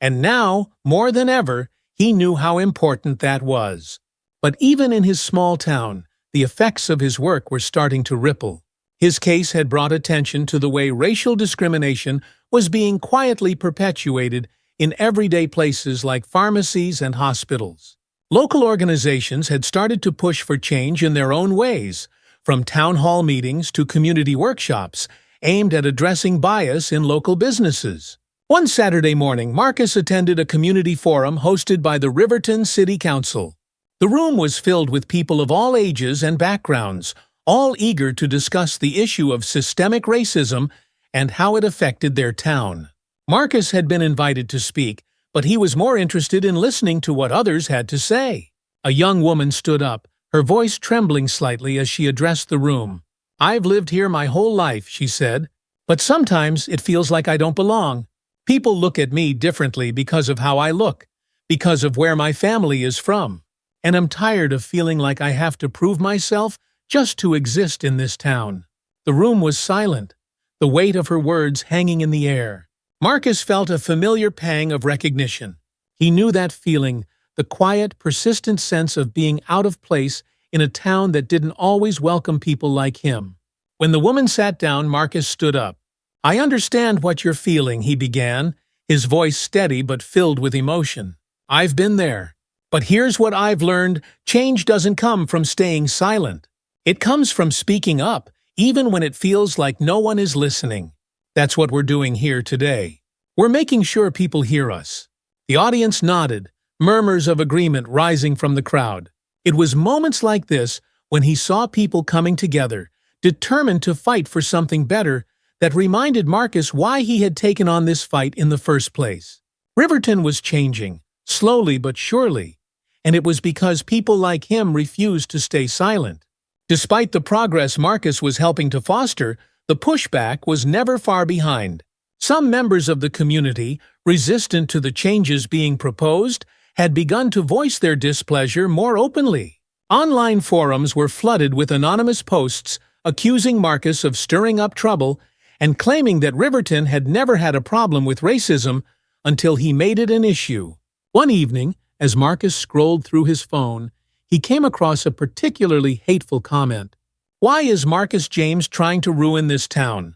And now, more than ever, he knew how important that was. But even in his small town, the effects of his work were starting to ripple. His case had brought attention to the way racial discrimination was being quietly perpetuated in everyday places like pharmacies and hospitals. Local organizations had started to push for change in their own ways, from town hall meetings to community workshops aimed at addressing bias in local businesses. One Saturday morning, Marcus attended a community forum hosted by the Riverton City Council. The room was filled with people of all ages and backgrounds, all eager to discuss the issue of systemic racism and how it affected their town. Marcus had been invited to speak, but he was more interested in listening to what others had to say. A young woman stood up, her voice trembling slightly as she addressed the room. "I've lived here my whole life," she said, "but sometimes it feels like I don't belong. People look at me differently because of how I look, because of where my family is from. And I'm tired of feeling like I have to prove myself just to exist in this town." The room was silent, the weight of her words hanging in the air. Marcus felt a familiar pang of recognition. He knew that feeling, the quiet, persistent sense of being out of place in a town that didn't always welcome people like him. When the woman sat down, Marcus stood up. "I understand what you're feeling," he began, his voice steady but filled with emotion. "I've been there. But here's what I've learned: change doesn't come from staying silent. It comes from speaking up, even when it feels like no one is listening. That's what we're doing here today. We're making sure people hear us." The audience nodded, murmurs of agreement rising from the crowd. It was moments like this, when he saw people coming together, determined to fight for something better, that reminded Marcus why he had taken on this fight in the first place. Riverton was changing, slowly but surely, and it was because people like him refused to stay silent. Despite the progress Marcus was helping to foster, the pushback was never far behind. Some members of the community, resistant to the changes being proposed, had begun to voice their displeasure more openly. Online forums were flooded with anonymous posts accusing Marcus of stirring up trouble and claiming that Riverton had never had a problem with racism until he made it an issue. One evening, as Marcus scrolled through his phone, he came across a particularly hateful comment. "Why is Marcus James trying to ruin this town?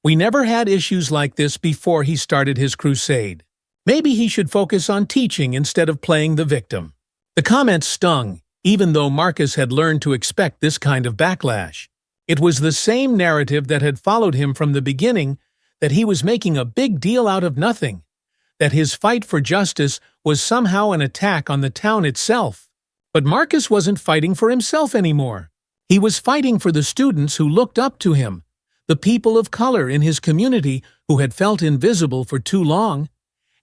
We never had issues like this before he started his crusade. Maybe he should focus on teaching instead of playing the victim." The comment stung, even though Marcus had learned to expect this kind of backlash. It was the same narrative that had followed him from the beginning, that he was making a big deal out of nothing, that his fight for justice was somehow an attack on the town itself. But Marcus wasn't fighting for himself anymore. He was fighting for the students who looked up to him, the people of color in his community who had felt invisible for too long,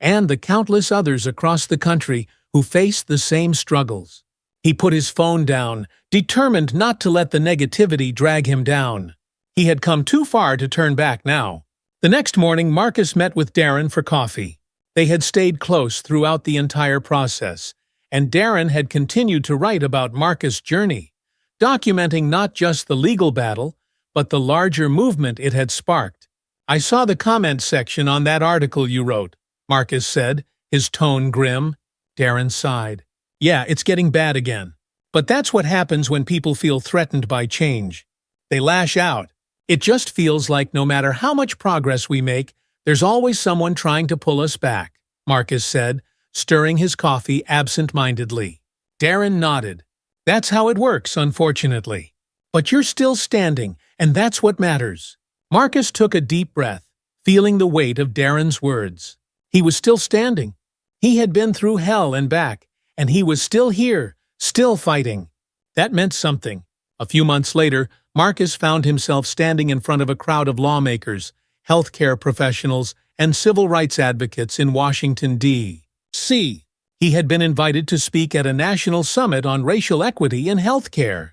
and the countless others across the country who faced the same struggles. He put his phone down, determined not to let the negativity drag him down. He had come too far to turn back now. The next morning, Marcus met with Darren for coffee. They had stayed close throughout the entire process, and Darren had continued to write about Marcus' journey, documenting not just the legal battle, but the larger movement it had sparked. "I saw the comment section on that article you wrote," Marcus said, his tone grim. Darren sighed. "Yeah, it's getting bad again. But that's what happens when people feel threatened by change. They lash out. It just feels like no matter how much progress we make, there's always someone trying to pull us back," Marcus said, stirring his coffee absent-mindedly. Darren nodded. "That's how it works, unfortunately. But you're still standing, and that's what matters." Marcus took a deep breath, feeling the weight of Darren's words. He was still standing. He had been through hell and back, and he was still here, still fighting. That meant something. A few months later, Marcus found himself standing in front of a crowd of lawmakers, healthcare professionals, and civil rights advocates in Washington, D.C. C. He had been invited to speak at a national summit on racial equity in healthcare,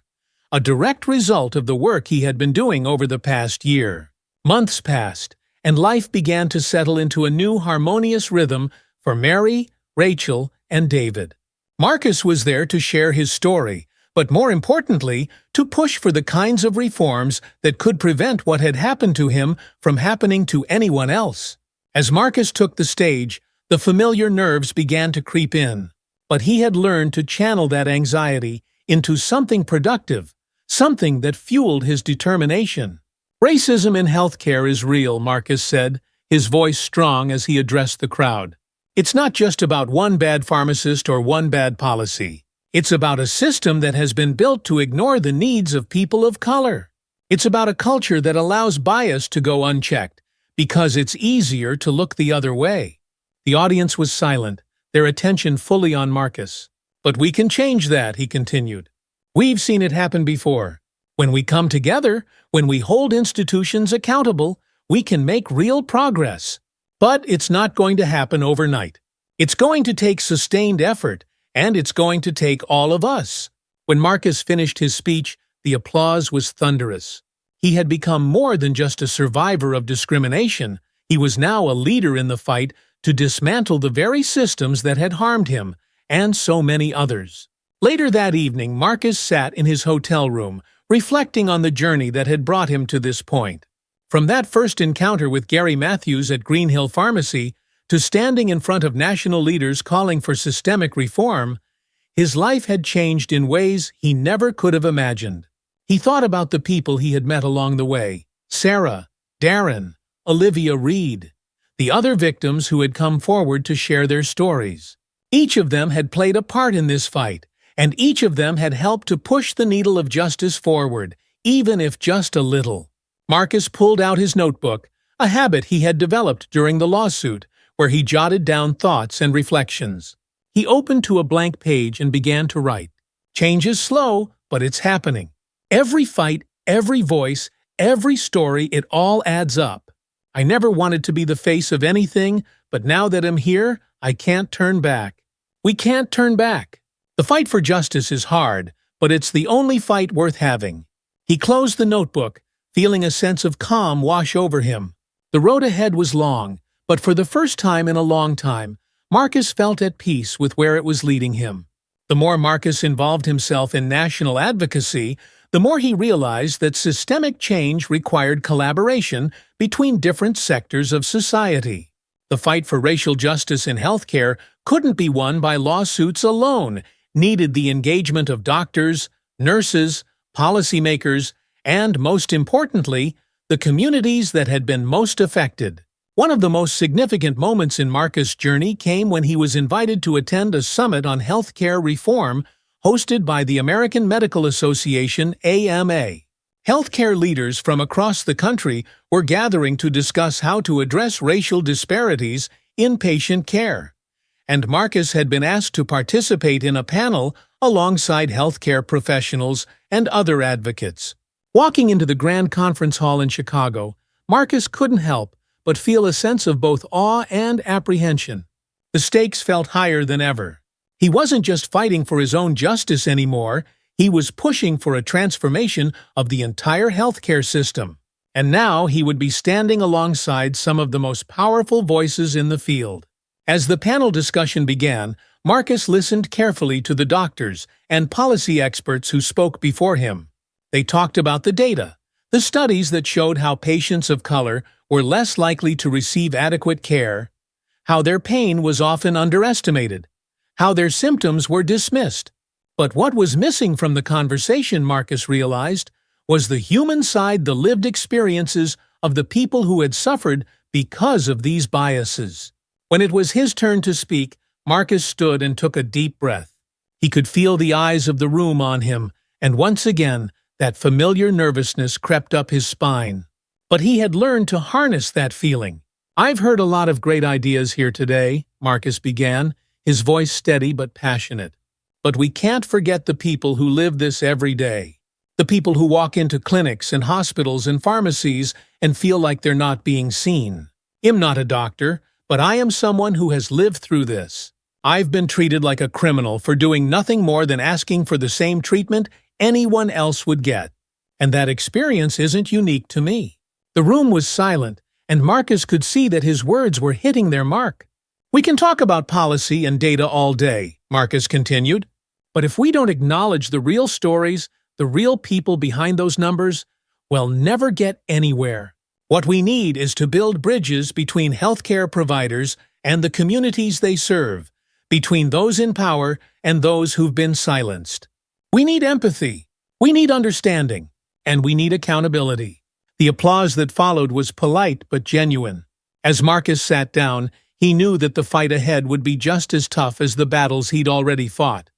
a direct result of the work he had been doing over the past year. Months passed, and life began to settle into a new harmonious rhythm for Mary, Rachel, and David. Marcus was there to share his story, but more importantly, to push for the kinds of reforms that could prevent what had happened to him from happening to anyone else. As Marcus took the stage, the familiar nerves began to creep in, but he had learned to channel that anxiety into something productive, something that fueled his determination. Racism in healthcare is real, Marcus said, his voice strong as he addressed the crowd. It's not just about one bad pharmacist or one bad policy. It's about a system that has been built to ignore the needs of people of color. It's about a culture that allows bias to go unchecked, because it's easier to look the other way. The audience was silent, their attention fully on Marcus. But we can change that, he continued. We've seen it happen before. When we come together, when we hold institutions accountable, we can make real progress. But it's not going to happen overnight. It's going to take sustained effort, and it's going to take all of us. When Marcus finished his speech, the applause was thunderous. He had become more than just a survivor of discrimination. He was now a leader in the fight to dismantle the very systems that had harmed him, and so many others. Later that evening, Marcus sat in his hotel room, reflecting on the journey that had brought him to this point. From that first encounter with Gary Matthews at Green Hill Pharmacy to standing in front of national leaders calling for systemic reform, his life had changed in ways he never could have imagined. He thought about the people he had met along the way: Sarah, Darren, Olivia Reed, the other victims who had come forward to share their stories. Each of them had played a part in this fight, and each of them had helped to push the needle of justice forward, even if just a little. Marcus pulled out his notebook, a habit he had developed during the lawsuit, where he jotted down thoughts and reflections. He opened to a blank page and began to write. Change is slow, but it's happening. Every fight, every voice, every story, it all adds up. I never wanted to be the face of anything, but now that I'm here, I can't turn back. We can't turn back. The fight for justice is hard, but it's the only fight worth having. He closed the notebook, feeling a sense of calm wash over him. The road ahead was long, but for the first time in a long time, Marcus felt at peace with where it was leading him. The more Marcus involved himself in national advocacy, the more he realized that systemic change required collaboration between different sectors of society. The fight for racial justice in healthcare couldn't be won by lawsuits alone, needed the engagement of doctors, nurses, policymakers, and, most importantly, the communities that had been most affected. One of the most significant moments in Marcus' journey came when he was invited to attend a summit on healthcare reform hosted by the American Medical Association, AMA. Healthcare leaders from across the country were gathering to discuss how to address racial disparities in patient care, and Marcus had been asked to participate in a panel alongside healthcare professionals and other advocates. Walking into the Grand Conference Hall in Chicago, Marcus couldn't help but feel a sense of both awe and apprehension. The stakes felt higher than ever. He wasn't just fighting for his own justice anymore, he was pushing for a transformation of the entire healthcare system. And now he would be standing alongside some of the most powerful voices in the field. As the panel discussion began, Marcus listened carefully to the doctors and policy experts who spoke before him. They talked about the data, the studies that showed how patients of color were less likely to receive adequate care, how their pain was often underestimated, how their symptoms were dismissed. But what was missing from the conversation, Marcus realized, was the human side, the lived experiences of the people who had suffered because of these biases. When it was his turn to speak, Marcus stood and took a deep breath. He could feel the eyes of the room on him, and once again, that familiar nervousness crept up his spine. But he had learned to harness that feeling. "I've heard a lot of great ideas here today," Marcus began, his voice steady but passionate. "But we can't forget the people who live this every day. The people who walk into clinics and hospitals and pharmacies and feel like they're not being seen. I'm not a doctor, but I am someone who has lived through this. I've been treated like a criminal for doing nothing more than asking for the same treatment anyone else would get. And that experience isn't unique to me." The room was silent, and Marcus could see that his words were hitting their mark. "We can talk about policy and data all day," Marcus continued. "But if we don't acknowledge the real stories, the real people behind those numbers, we'll never get anywhere. What we need is to build bridges between healthcare providers and the communities they serve, between those in power and those who've been silenced. We need empathy, we need understanding, and we need accountability." The applause that followed was polite but genuine. As Marcus sat down, he knew that the fight ahead would be just as tough as the battles he'd already fought.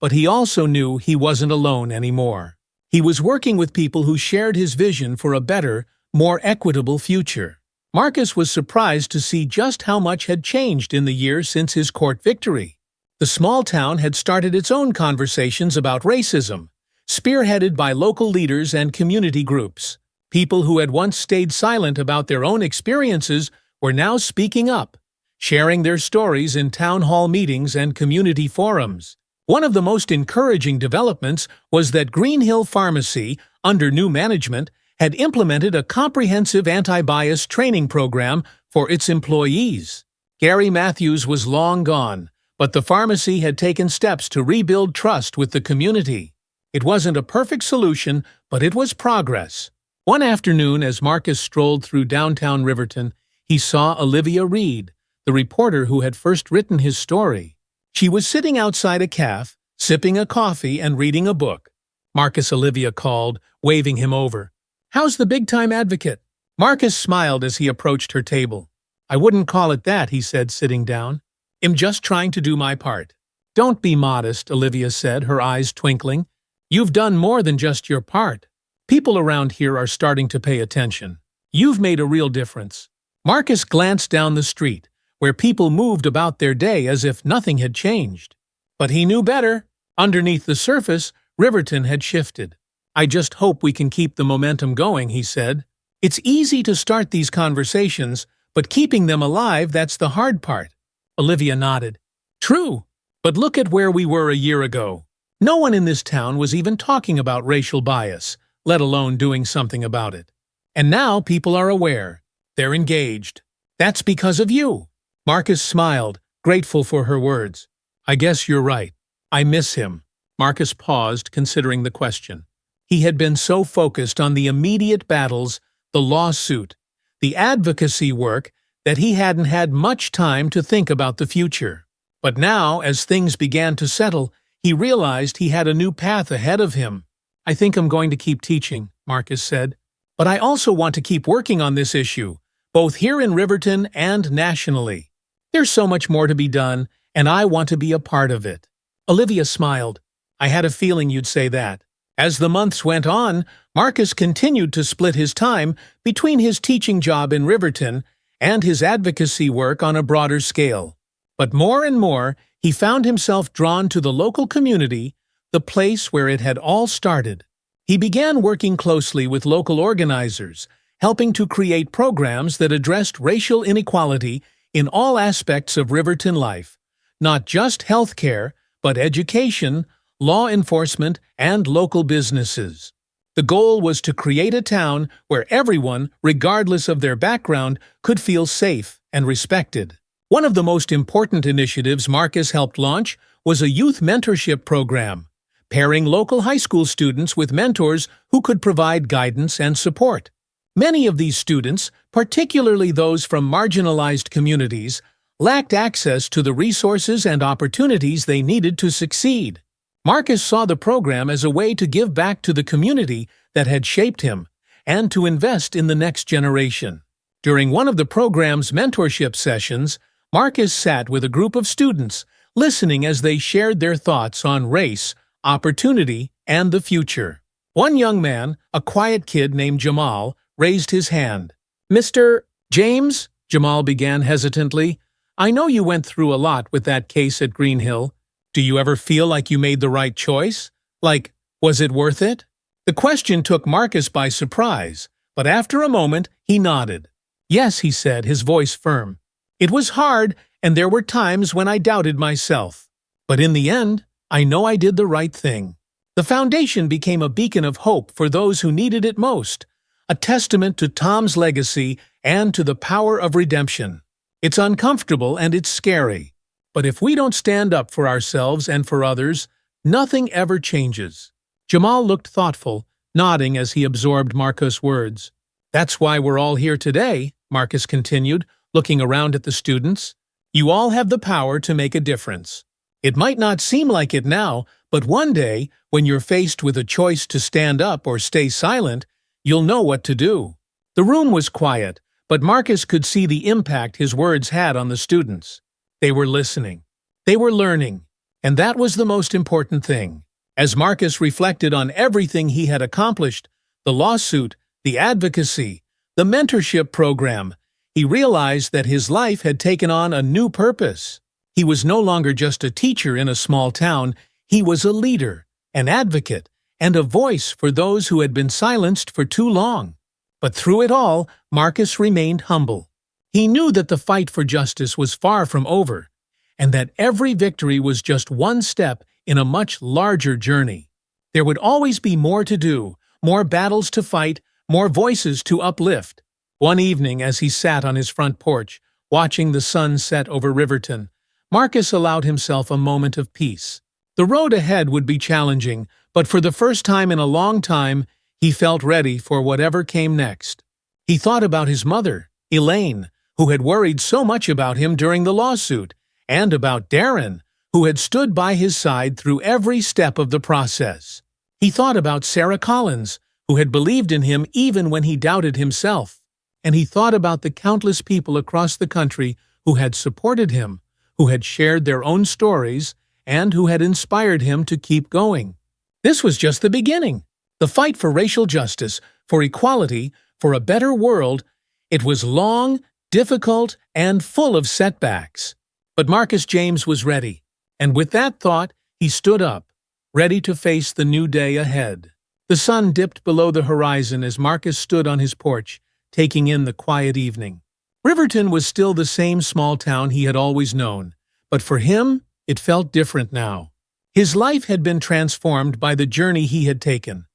But he also knew he wasn't alone anymore. He was working with people who shared his vision for a better, more equitable future. Marcus was surprised to see just how much had changed in the years since his court victory. The small town had started its own conversations about racism, spearheaded by local leaders and community groups. People who had once stayed silent about their own experiences were now speaking up, sharing their stories in town hall meetings and community forums. One of the most encouraging developments was that Green Hill Pharmacy, under new management, had implemented a comprehensive anti-bias training program for its employees. Gary Matthews was long gone, but the pharmacy had taken steps to rebuild trust with the community. It wasn't a perfect solution, but it was progress. One afternoon, as Marcus strolled through downtown Riverton, he saw Olivia Reed, the reporter who had first written his story. She was sitting outside a cafe, sipping a coffee and reading a book. "Marcus," Olivia called, waving him over. "How's the big-time advocate?" Marcus smiled as he approached her table. "I wouldn't call it that," he said, sitting down. "I'm just trying to do my part." "Don't be modest," Olivia said, her eyes twinkling. "You've done more than just your part. People around here are starting to pay attention. You've made a real difference." Marcus glanced down the street, where people moved about their day as if nothing had changed. But he knew better. Underneath the surface, Riverton had shifted. "I just hope we can keep the momentum going," he said. "It's easy to start these conversations, but keeping them alive, that's the hard part." Olivia nodded. "True, but look at where we were a year ago. No one in this town was even talking about racial bias, let alone doing something about it. And now people are aware. They're engaged. That's because of you." Marcus smiled, grateful for her words. "I guess you're right. I miss him." Marcus paused, considering the question. He had been so focused on the immediate battles, the lawsuit, the advocacy work, that he hadn't had much time to think about the future. But now, as things began to settle, he realized he had a new path ahead of him. "I think I'm going to keep teaching," Marcus said. "But I also want to keep working on this issue, both here in Riverton and nationally. There's so much more to be done, and I want to be a part of it." Olivia smiled. "I had a feeling you'd say that." As the months went on, Marcus continued to split his time between his teaching job in Riverton and his advocacy work on a broader scale. But more and more, he found himself drawn to the local community, the place where it had all started. He began working closely with local organizers, helping to create programs that addressed racial inequality in all aspects of Riverton life, not just healthcare, but education, law enforcement, and local businesses. The goal was to create a town where everyone, regardless of their background, could feel safe and respected. One of the most important initiatives Marcus helped launch was a youth mentorship program, pairing local high school students with mentors who could provide guidance and support. Many of these students, particularly those from marginalized communities, lacked access to the resources and opportunities they needed to succeed. Marcus saw the program as a way to give back to the community that had shaped him and to invest in the next generation. During one of the program's mentorship sessions, Marcus sat with a group of students, listening as they shared their thoughts on race, opportunity, and the future. One young man, a quiet kid named Jamal, raised his hand. "Mr. James," Jamal began hesitantly, "I know you went through a lot with that case at Green Hill. Do you ever feel like you made the right choice? Like, was it worth it?" The question took Marcus by surprise, but after a moment, he nodded. "Yes," he said, his voice firm. "It was hard, and there were times when I doubted myself. But in the end, I know I did the right thing. The foundation became a beacon of hope for those who needed it most, a testament to Tom's legacy and to the power of redemption. It's uncomfortable and it's scary, but if we don't stand up for ourselves and for others, nothing ever changes. Jamal looked thoughtful, nodding as he absorbed Marcus' words. That's why we're all here today, Marcus continued, looking around at the students. You all have the power to make a difference. It might not seem like it now, but one day, when you're faced with a choice to stand up or stay silent, you'll know what to do. The room was quiet, but Marcus could see the impact his words had on the students. They were listening. They were learning. And that was the most important thing. As Marcus reflected on everything he had accomplished, the lawsuit, the advocacy, the mentorship program, he realized that his life had taken on a new purpose. He was no longer just a teacher in a small town, he was a leader, an advocate, and a voice for those who had been silenced for too long. But through it all, Marcus remained humble. He knew that the fight for justice was far from over, and that every victory was just one step in a much larger journey. There would always be more to do, more battles to fight, more voices to uplift. One evening, as he sat on his front porch, watching the sun set over Riverton, Marcus allowed himself a moment of peace. The road ahead would be challenging, but for the first time in a long time, he felt ready for whatever came next. He thought about his mother, Elaine, who had worried so much about him during the lawsuit, and about Darren, who had stood by his side through every step of the process. He thought about Sarah Collins, who had believed in him even when he doubted himself. And he thought about the countless people across the country who had supported him, who had shared their own stories, and who had inspired him to keep going. This was just the beginning. The fight for racial justice, for equality, for a better world, it was long, difficult, and full of setbacks. But Marcus James was ready, and with that thought, he stood up, ready to face the new day ahead. The sun dipped below the horizon as Marcus stood on his porch, taking in the quiet evening. Riverton was still the same small town he had always known, but for him, it felt different now. His life had been transformed by the journey he had taken,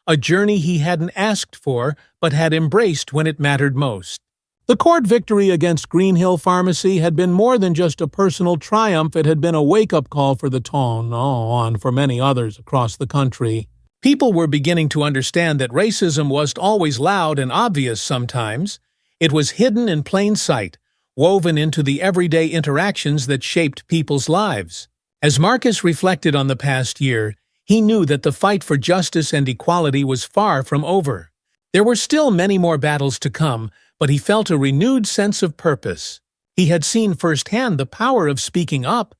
a journey he hadn't asked for but had embraced when it mattered most. The court victory against Greenhill Pharmacy had been more than just a personal triumph, it had been a wake-up call for the town, and for many others across the country. People were beginning to understand that racism wasn't always loud and obvious sometimes. It was hidden in plain sight, woven into the everyday interactions that shaped people's lives. As Marcus reflected on the past year, he knew that the fight for justice and equality was far from over. There were still many more battles to come, but he felt a renewed sense of purpose. He had seen firsthand the power of speaking up,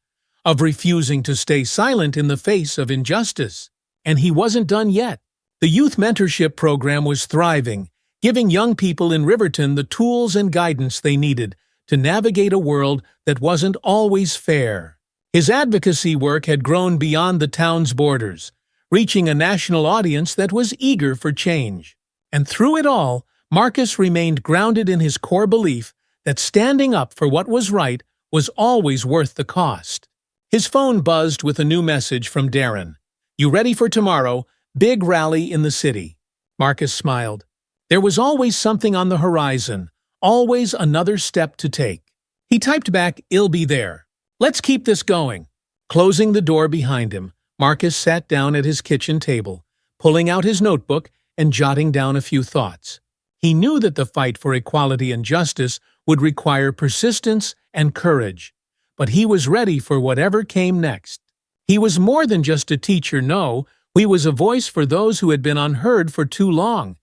of refusing to stay silent in the face of injustice. And he wasn't done yet. The youth mentorship program was thriving, giving young people in Riverton the tools and guidance they needed to navigate a world that wasn't always fair. His advocacy work had grown beyond the town's borders, reaching a national audience that was eager for change. And through it all, Marcus remained grounded in his core belief that standing up for what was right was always worth the cost. His phone buzzed with a new message from Darren. "You ready for tomorrow? Big rally in the city." Marcus smiled. There was always something on the horizon, always another step to take. He typed back, "I'll be there. Let's keep this going." Closing the door behind him, Marcus sat down at his kitchen table, pulling out his notebook and jotting down a few thoughts. He knew that the fight for equality and justice would require persistence and courage, but he was ready for whatever came next. He was more than just a teacher, no, he was a voice for those who had been unheard for too long,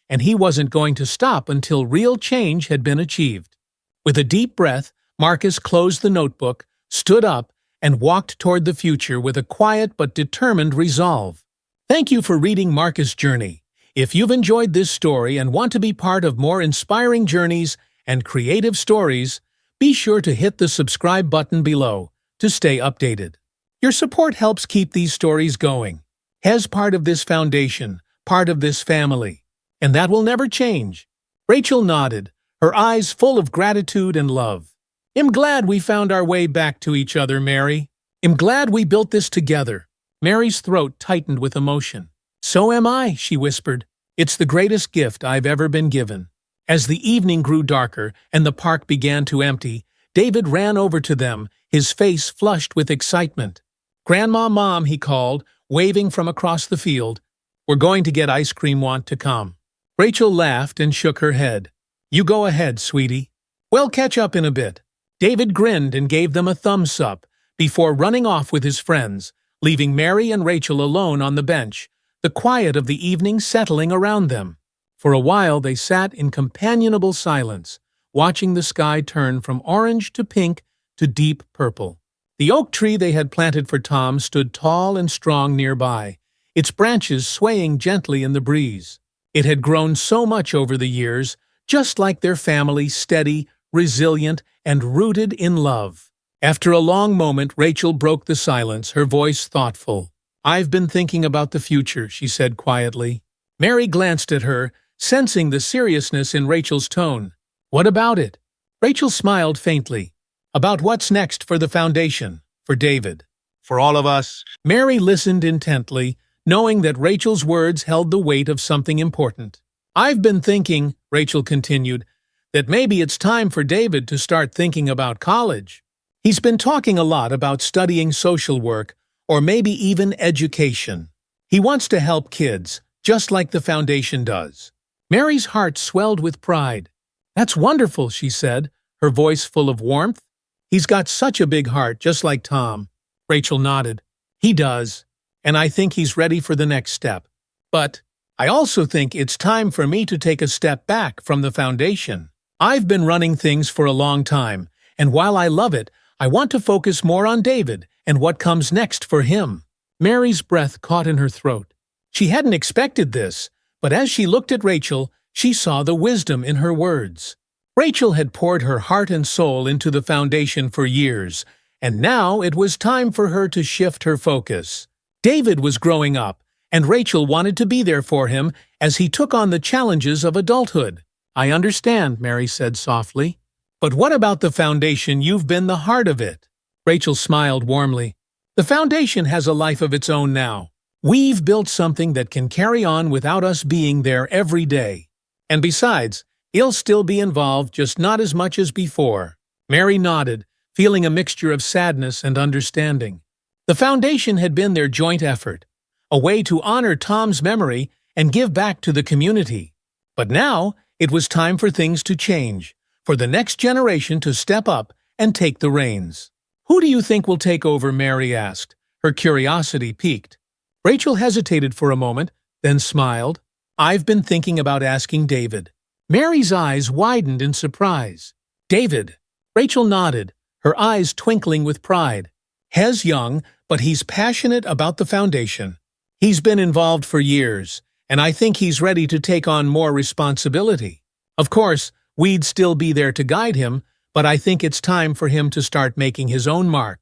and he wasn't going to stop until real change had been achieved. With a deep breath, Marcus closed the notebook, stood up, and walked toward the future with a quiet but determined resolve. Thank you for reading Marcus' Journey. If you've enjoyed this story and want to be part of more inspiring journeys and creative stories, be sure to hit the subscribe button below to stay updated. Your support helps keep these stories going. As part of this foundation, part of this family, and that will never change. Rachel nodded, her eyes full of gratitude and love. I'm glad we found our way back to each other, Mary. I'm glad we built this together. Mary's throat tightened with emotion. So am I, she whispered. It's the greatest gift I've ever been given. As the evening grew darker and the park began to empty, David ran over to them, his face flushed with excitement. Grandma, Mom, he called, waving from across the field. We're going to get ice cream, want to come? Rachel laughed and shook her head. You go ahead, sweetie. We'll catch up in a bit. David grinned and gave them a thumbs up before running off with his friends, leaving Mary and Rachel alone on the bench, the quiet of the evening settling around them. For a while they sat in companionable silence, watching the sky turn from orange to pink to deep purple. The oak tree they had planted for Tom stood tall and strong nearby, its branches swaying gently in the breeze. It had grown so much over the years, just like their family, steady, resilient, and rooted in love. After a long moment, Rachel broke the silence, her voice thoughtful. I've been thinking about the future, she said quietly. Mary glanced at her, sensing the seriousness in Rachel's tone. What about it? Rachel smiled faintly. About what's next for the foundation, for David. For all of us. Mary listened intently, knowing that Rachel's words held the weight of something important. I've been thinking, Rachel continued, that maybe it's time for David to start thinking about college. He's been talking a lot about studying social work, or maybe even education. He wants to help kids, just like the foundation does. Mary's heart swelled with pride. That's wonderful, she said, her voice full of warmth. He's got such a big heart, just like Tom. Rachel nodded. He does, and I think he's ready for the next step. But I also think it's time for me to take a step back from the foundation. I've been running things for a long time, and while I love it, I want to focus more on David and what comes next for him. Mary's breath caught in her throat. She hadn't expected this, but as she looked at Rachel, she saw the wisdom in her words. Rachel had poured her heart and soul into the foundation for years, and now it was time for her to shift her focus. David was growing up, and Rachel wanted to be there for him as he took on the challenges of adulthood. I understand, Mary said softly. But what about the foundation? You've been the heart of it. Rachel smiled warmly. The foundation has a life of its own now. We've built something that can carry on without us being there every day. And besides, he'll still be involved, just not as much as before. Mary nodded, feeling a mixture of sadness and understanding. The foundation had been their joint effort, a way to honor Tom's memory and give back to the community. But now, it was time for things to change, for the next generation to step up and take the reins. Who do you think will take over? Mary asked, her curiosity piqued. Rachel hesitated for a moment, then smiled. I've been thinking about asking David. Mary's eyes widened in surprise. David. Rachel nodded, her eyes twinkling with pride. He's young, but he's passionate about the foundation. He's been involved for years, and I think he's ready to take on more responsibility. Of course, we'd still be there to guide him, but I think it's time for him to start making his own mark.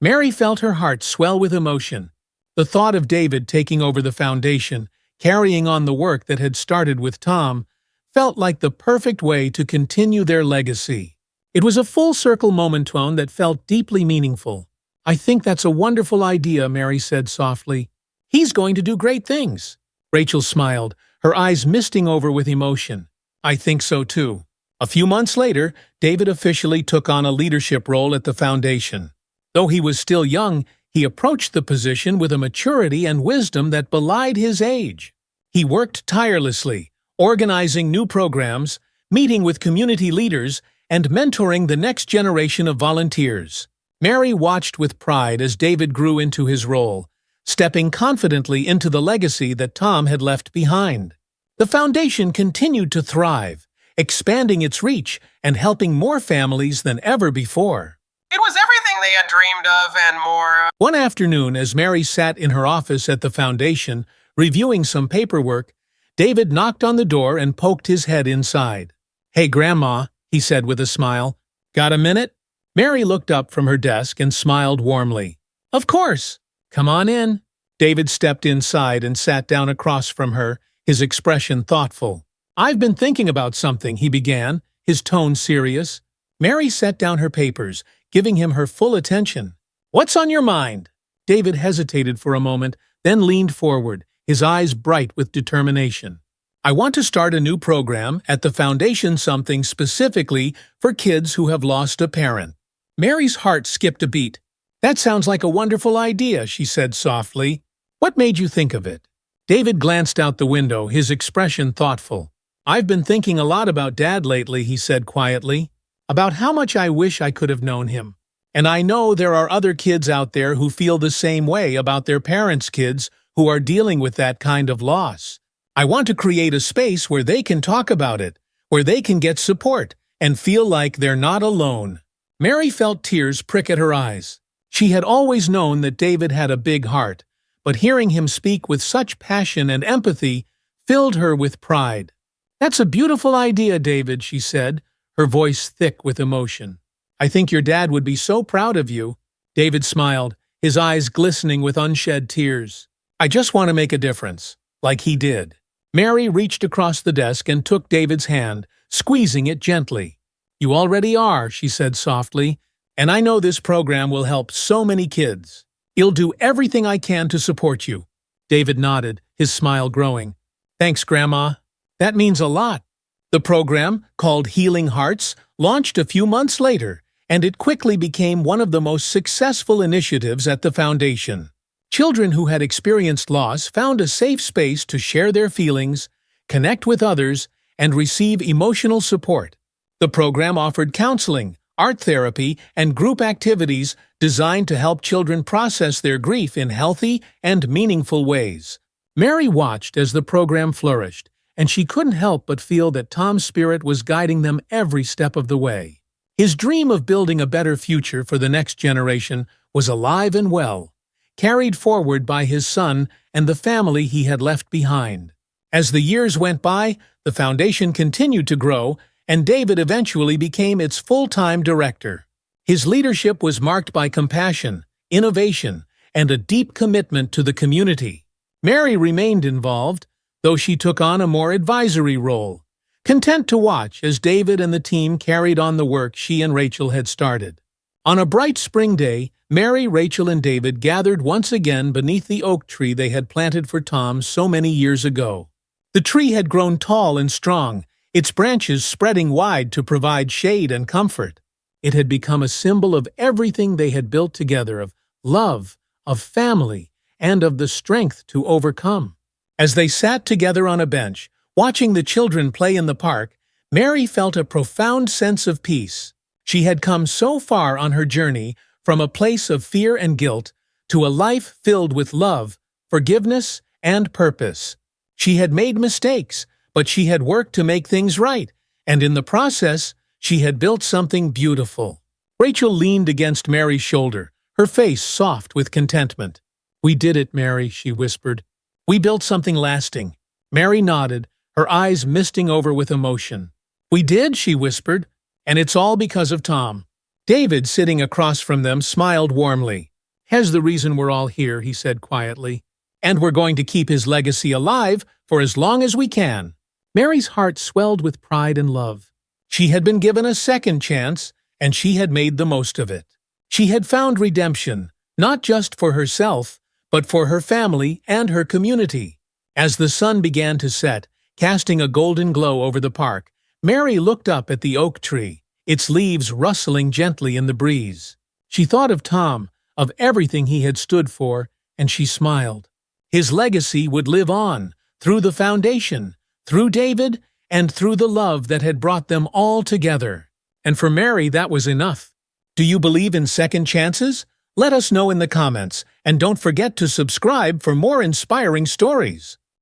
Mary felt her heart swell with emotion. The thought of David taking over the foundation, carrying on the work that had started with Tom, felt like the perfect way to continue their legacy. It was a full-circle moment that felt deeply meaningful. I think that's a wonderful idea, Mary said softly. He's going to do great things. Rachel smiled, her eyes misting over with emotion. I think so too. A few months later, David officially took on a leadership role at the foundation. Though he was still young, he approached the position with a maturity and wisdom that belied his age. He worked tirelessly, organizing new programs, meeting with community leaders, and mentoring the next generation of volunteers. Mary watched with pride as David grew into his role, stepping confidently into the legacy that Tom had left behind. The foundation continued to thrive, expanding its reach and helping more families than ever before. It was everything they had dreamed of and more. One afternoon, as Mary sat in her office at the foundation, reviewing some paperwork, David knocked on the door and poked his head inside. Hey, Grandma, he said with a smile. Got a minute? Mary looked up from her desk and smiled warmly. Of course. Come on in. David stepped inside and sat down across from her, his expression thoughtful. I've been thinking about something, he began, his tone serious. Mary set down her papers, giving him her full attention. "What's on your mind?" David hesitated for a moment, then leaned forward, his eyes bright with determination. "I want to start a new program at the foundation, something specifically for kids who have lost a parent." Mary's heart skipped a beat. "That sounds like a wonderful idea," she said softly. "What made you think of it?" David glanced out the window, his expression thoughtful. "I've been thinking a lot about Dad lately," he said quietly, "about how much I wish I could have known him. And I know there are other kids out there who feel the same way about their parents' kids who are dealing with that kind of loss. I want to create a space where they can talk about it, where they can get support, and feel like they're not alone." Mary felt tears prick at her eyes. She had always known that David had a big heart, but hearing him speak with such passion and empathy filled her with pride. "That's a beautiful idea, David," she said, her voice thick with emotion. "I think your dad would be so proud of you." David smiled, his eyes glistening with unshed tears. "I just want to make a difference, like he did." Mary reached across the desk and took David's hand, squeezing it gently. "You already are," she said softly, "and I know this program will help so many kids. I'll do everything I can to support you." David nodded, his smile growing. "Thanks, Grandma. That means a lot." The program, called Healing Hearts, launched a few months later, and it quickly became one of the most successful initiatives at the foundation. Children who had experienced loss found a safe space to share their feelings, connect with others, and receive emotional support. The program offered counseling, art therapy, and group activities designed to help children process their grief in healthy and meaningful ways. Mary watched as the program flourished, and she couldn't help but feel that Tom's spirit was guiding them every step of the way. His dream of building a better future for the next generation was alive and well, carried forward by his son and the family he had left behind. As the years went by, the foundation continued to grow, and David eventually became its full-time director. His leadership was marked by compassion, innovation, and a deep commitment to the community. Mary remained involved, though she took on a more advisory role, content to watch as David and the team carried on the work she and Rachel had started. On a bright spring day, Mary, Rachel, and David gathered once again beneath the oak tree they had planted for Tom so many years ago. The tree had grown tall and strong, its branches spreading wide to provide shade and comfort. It had become a symbol of everything they had built together, of love, of family, and of the strength to overcome. As they sat together on a bench, watching the children play in the park, Mary felt a profound sense of peace. She had come so far on her journey from a place of fear and guilt to a life filled with love, forgiveness, and purpose. She had made mistakes, but she had worked to make things right, and in the process, she had built something beautiful. Rachel leaned against Mary's shoulder, her face soft with contentment. "We did it, Mary," she whispered. "We built something lasting." Mary nodded, her eyes misting over with emotion. "We did," she whispered, "and it's all because of Tom." David, sitting across from them, smiled warmly. "He's the reason we're all here," he said quietly. "And we're going to keep his legacy alive for as long as we can." Mary's heart swelled with pride and love. She had been given a second chance, and she had made the most of it. She had found redemption, not just for herself, but for her family and her community. As the sun began to set, casting a golden glow over the park, Mary looked up at the oak tree, its leaves rustling gently in the breeze. She thought of Tom, of everything he had stood for, and she smiled. His legacy would live on, through the foundation, through David, and through the love that had brought them all together. And for Mary, that was enough. Do you believe in second chances? Let us know in the comments, and don't forget to subscribe for more inspiring stories.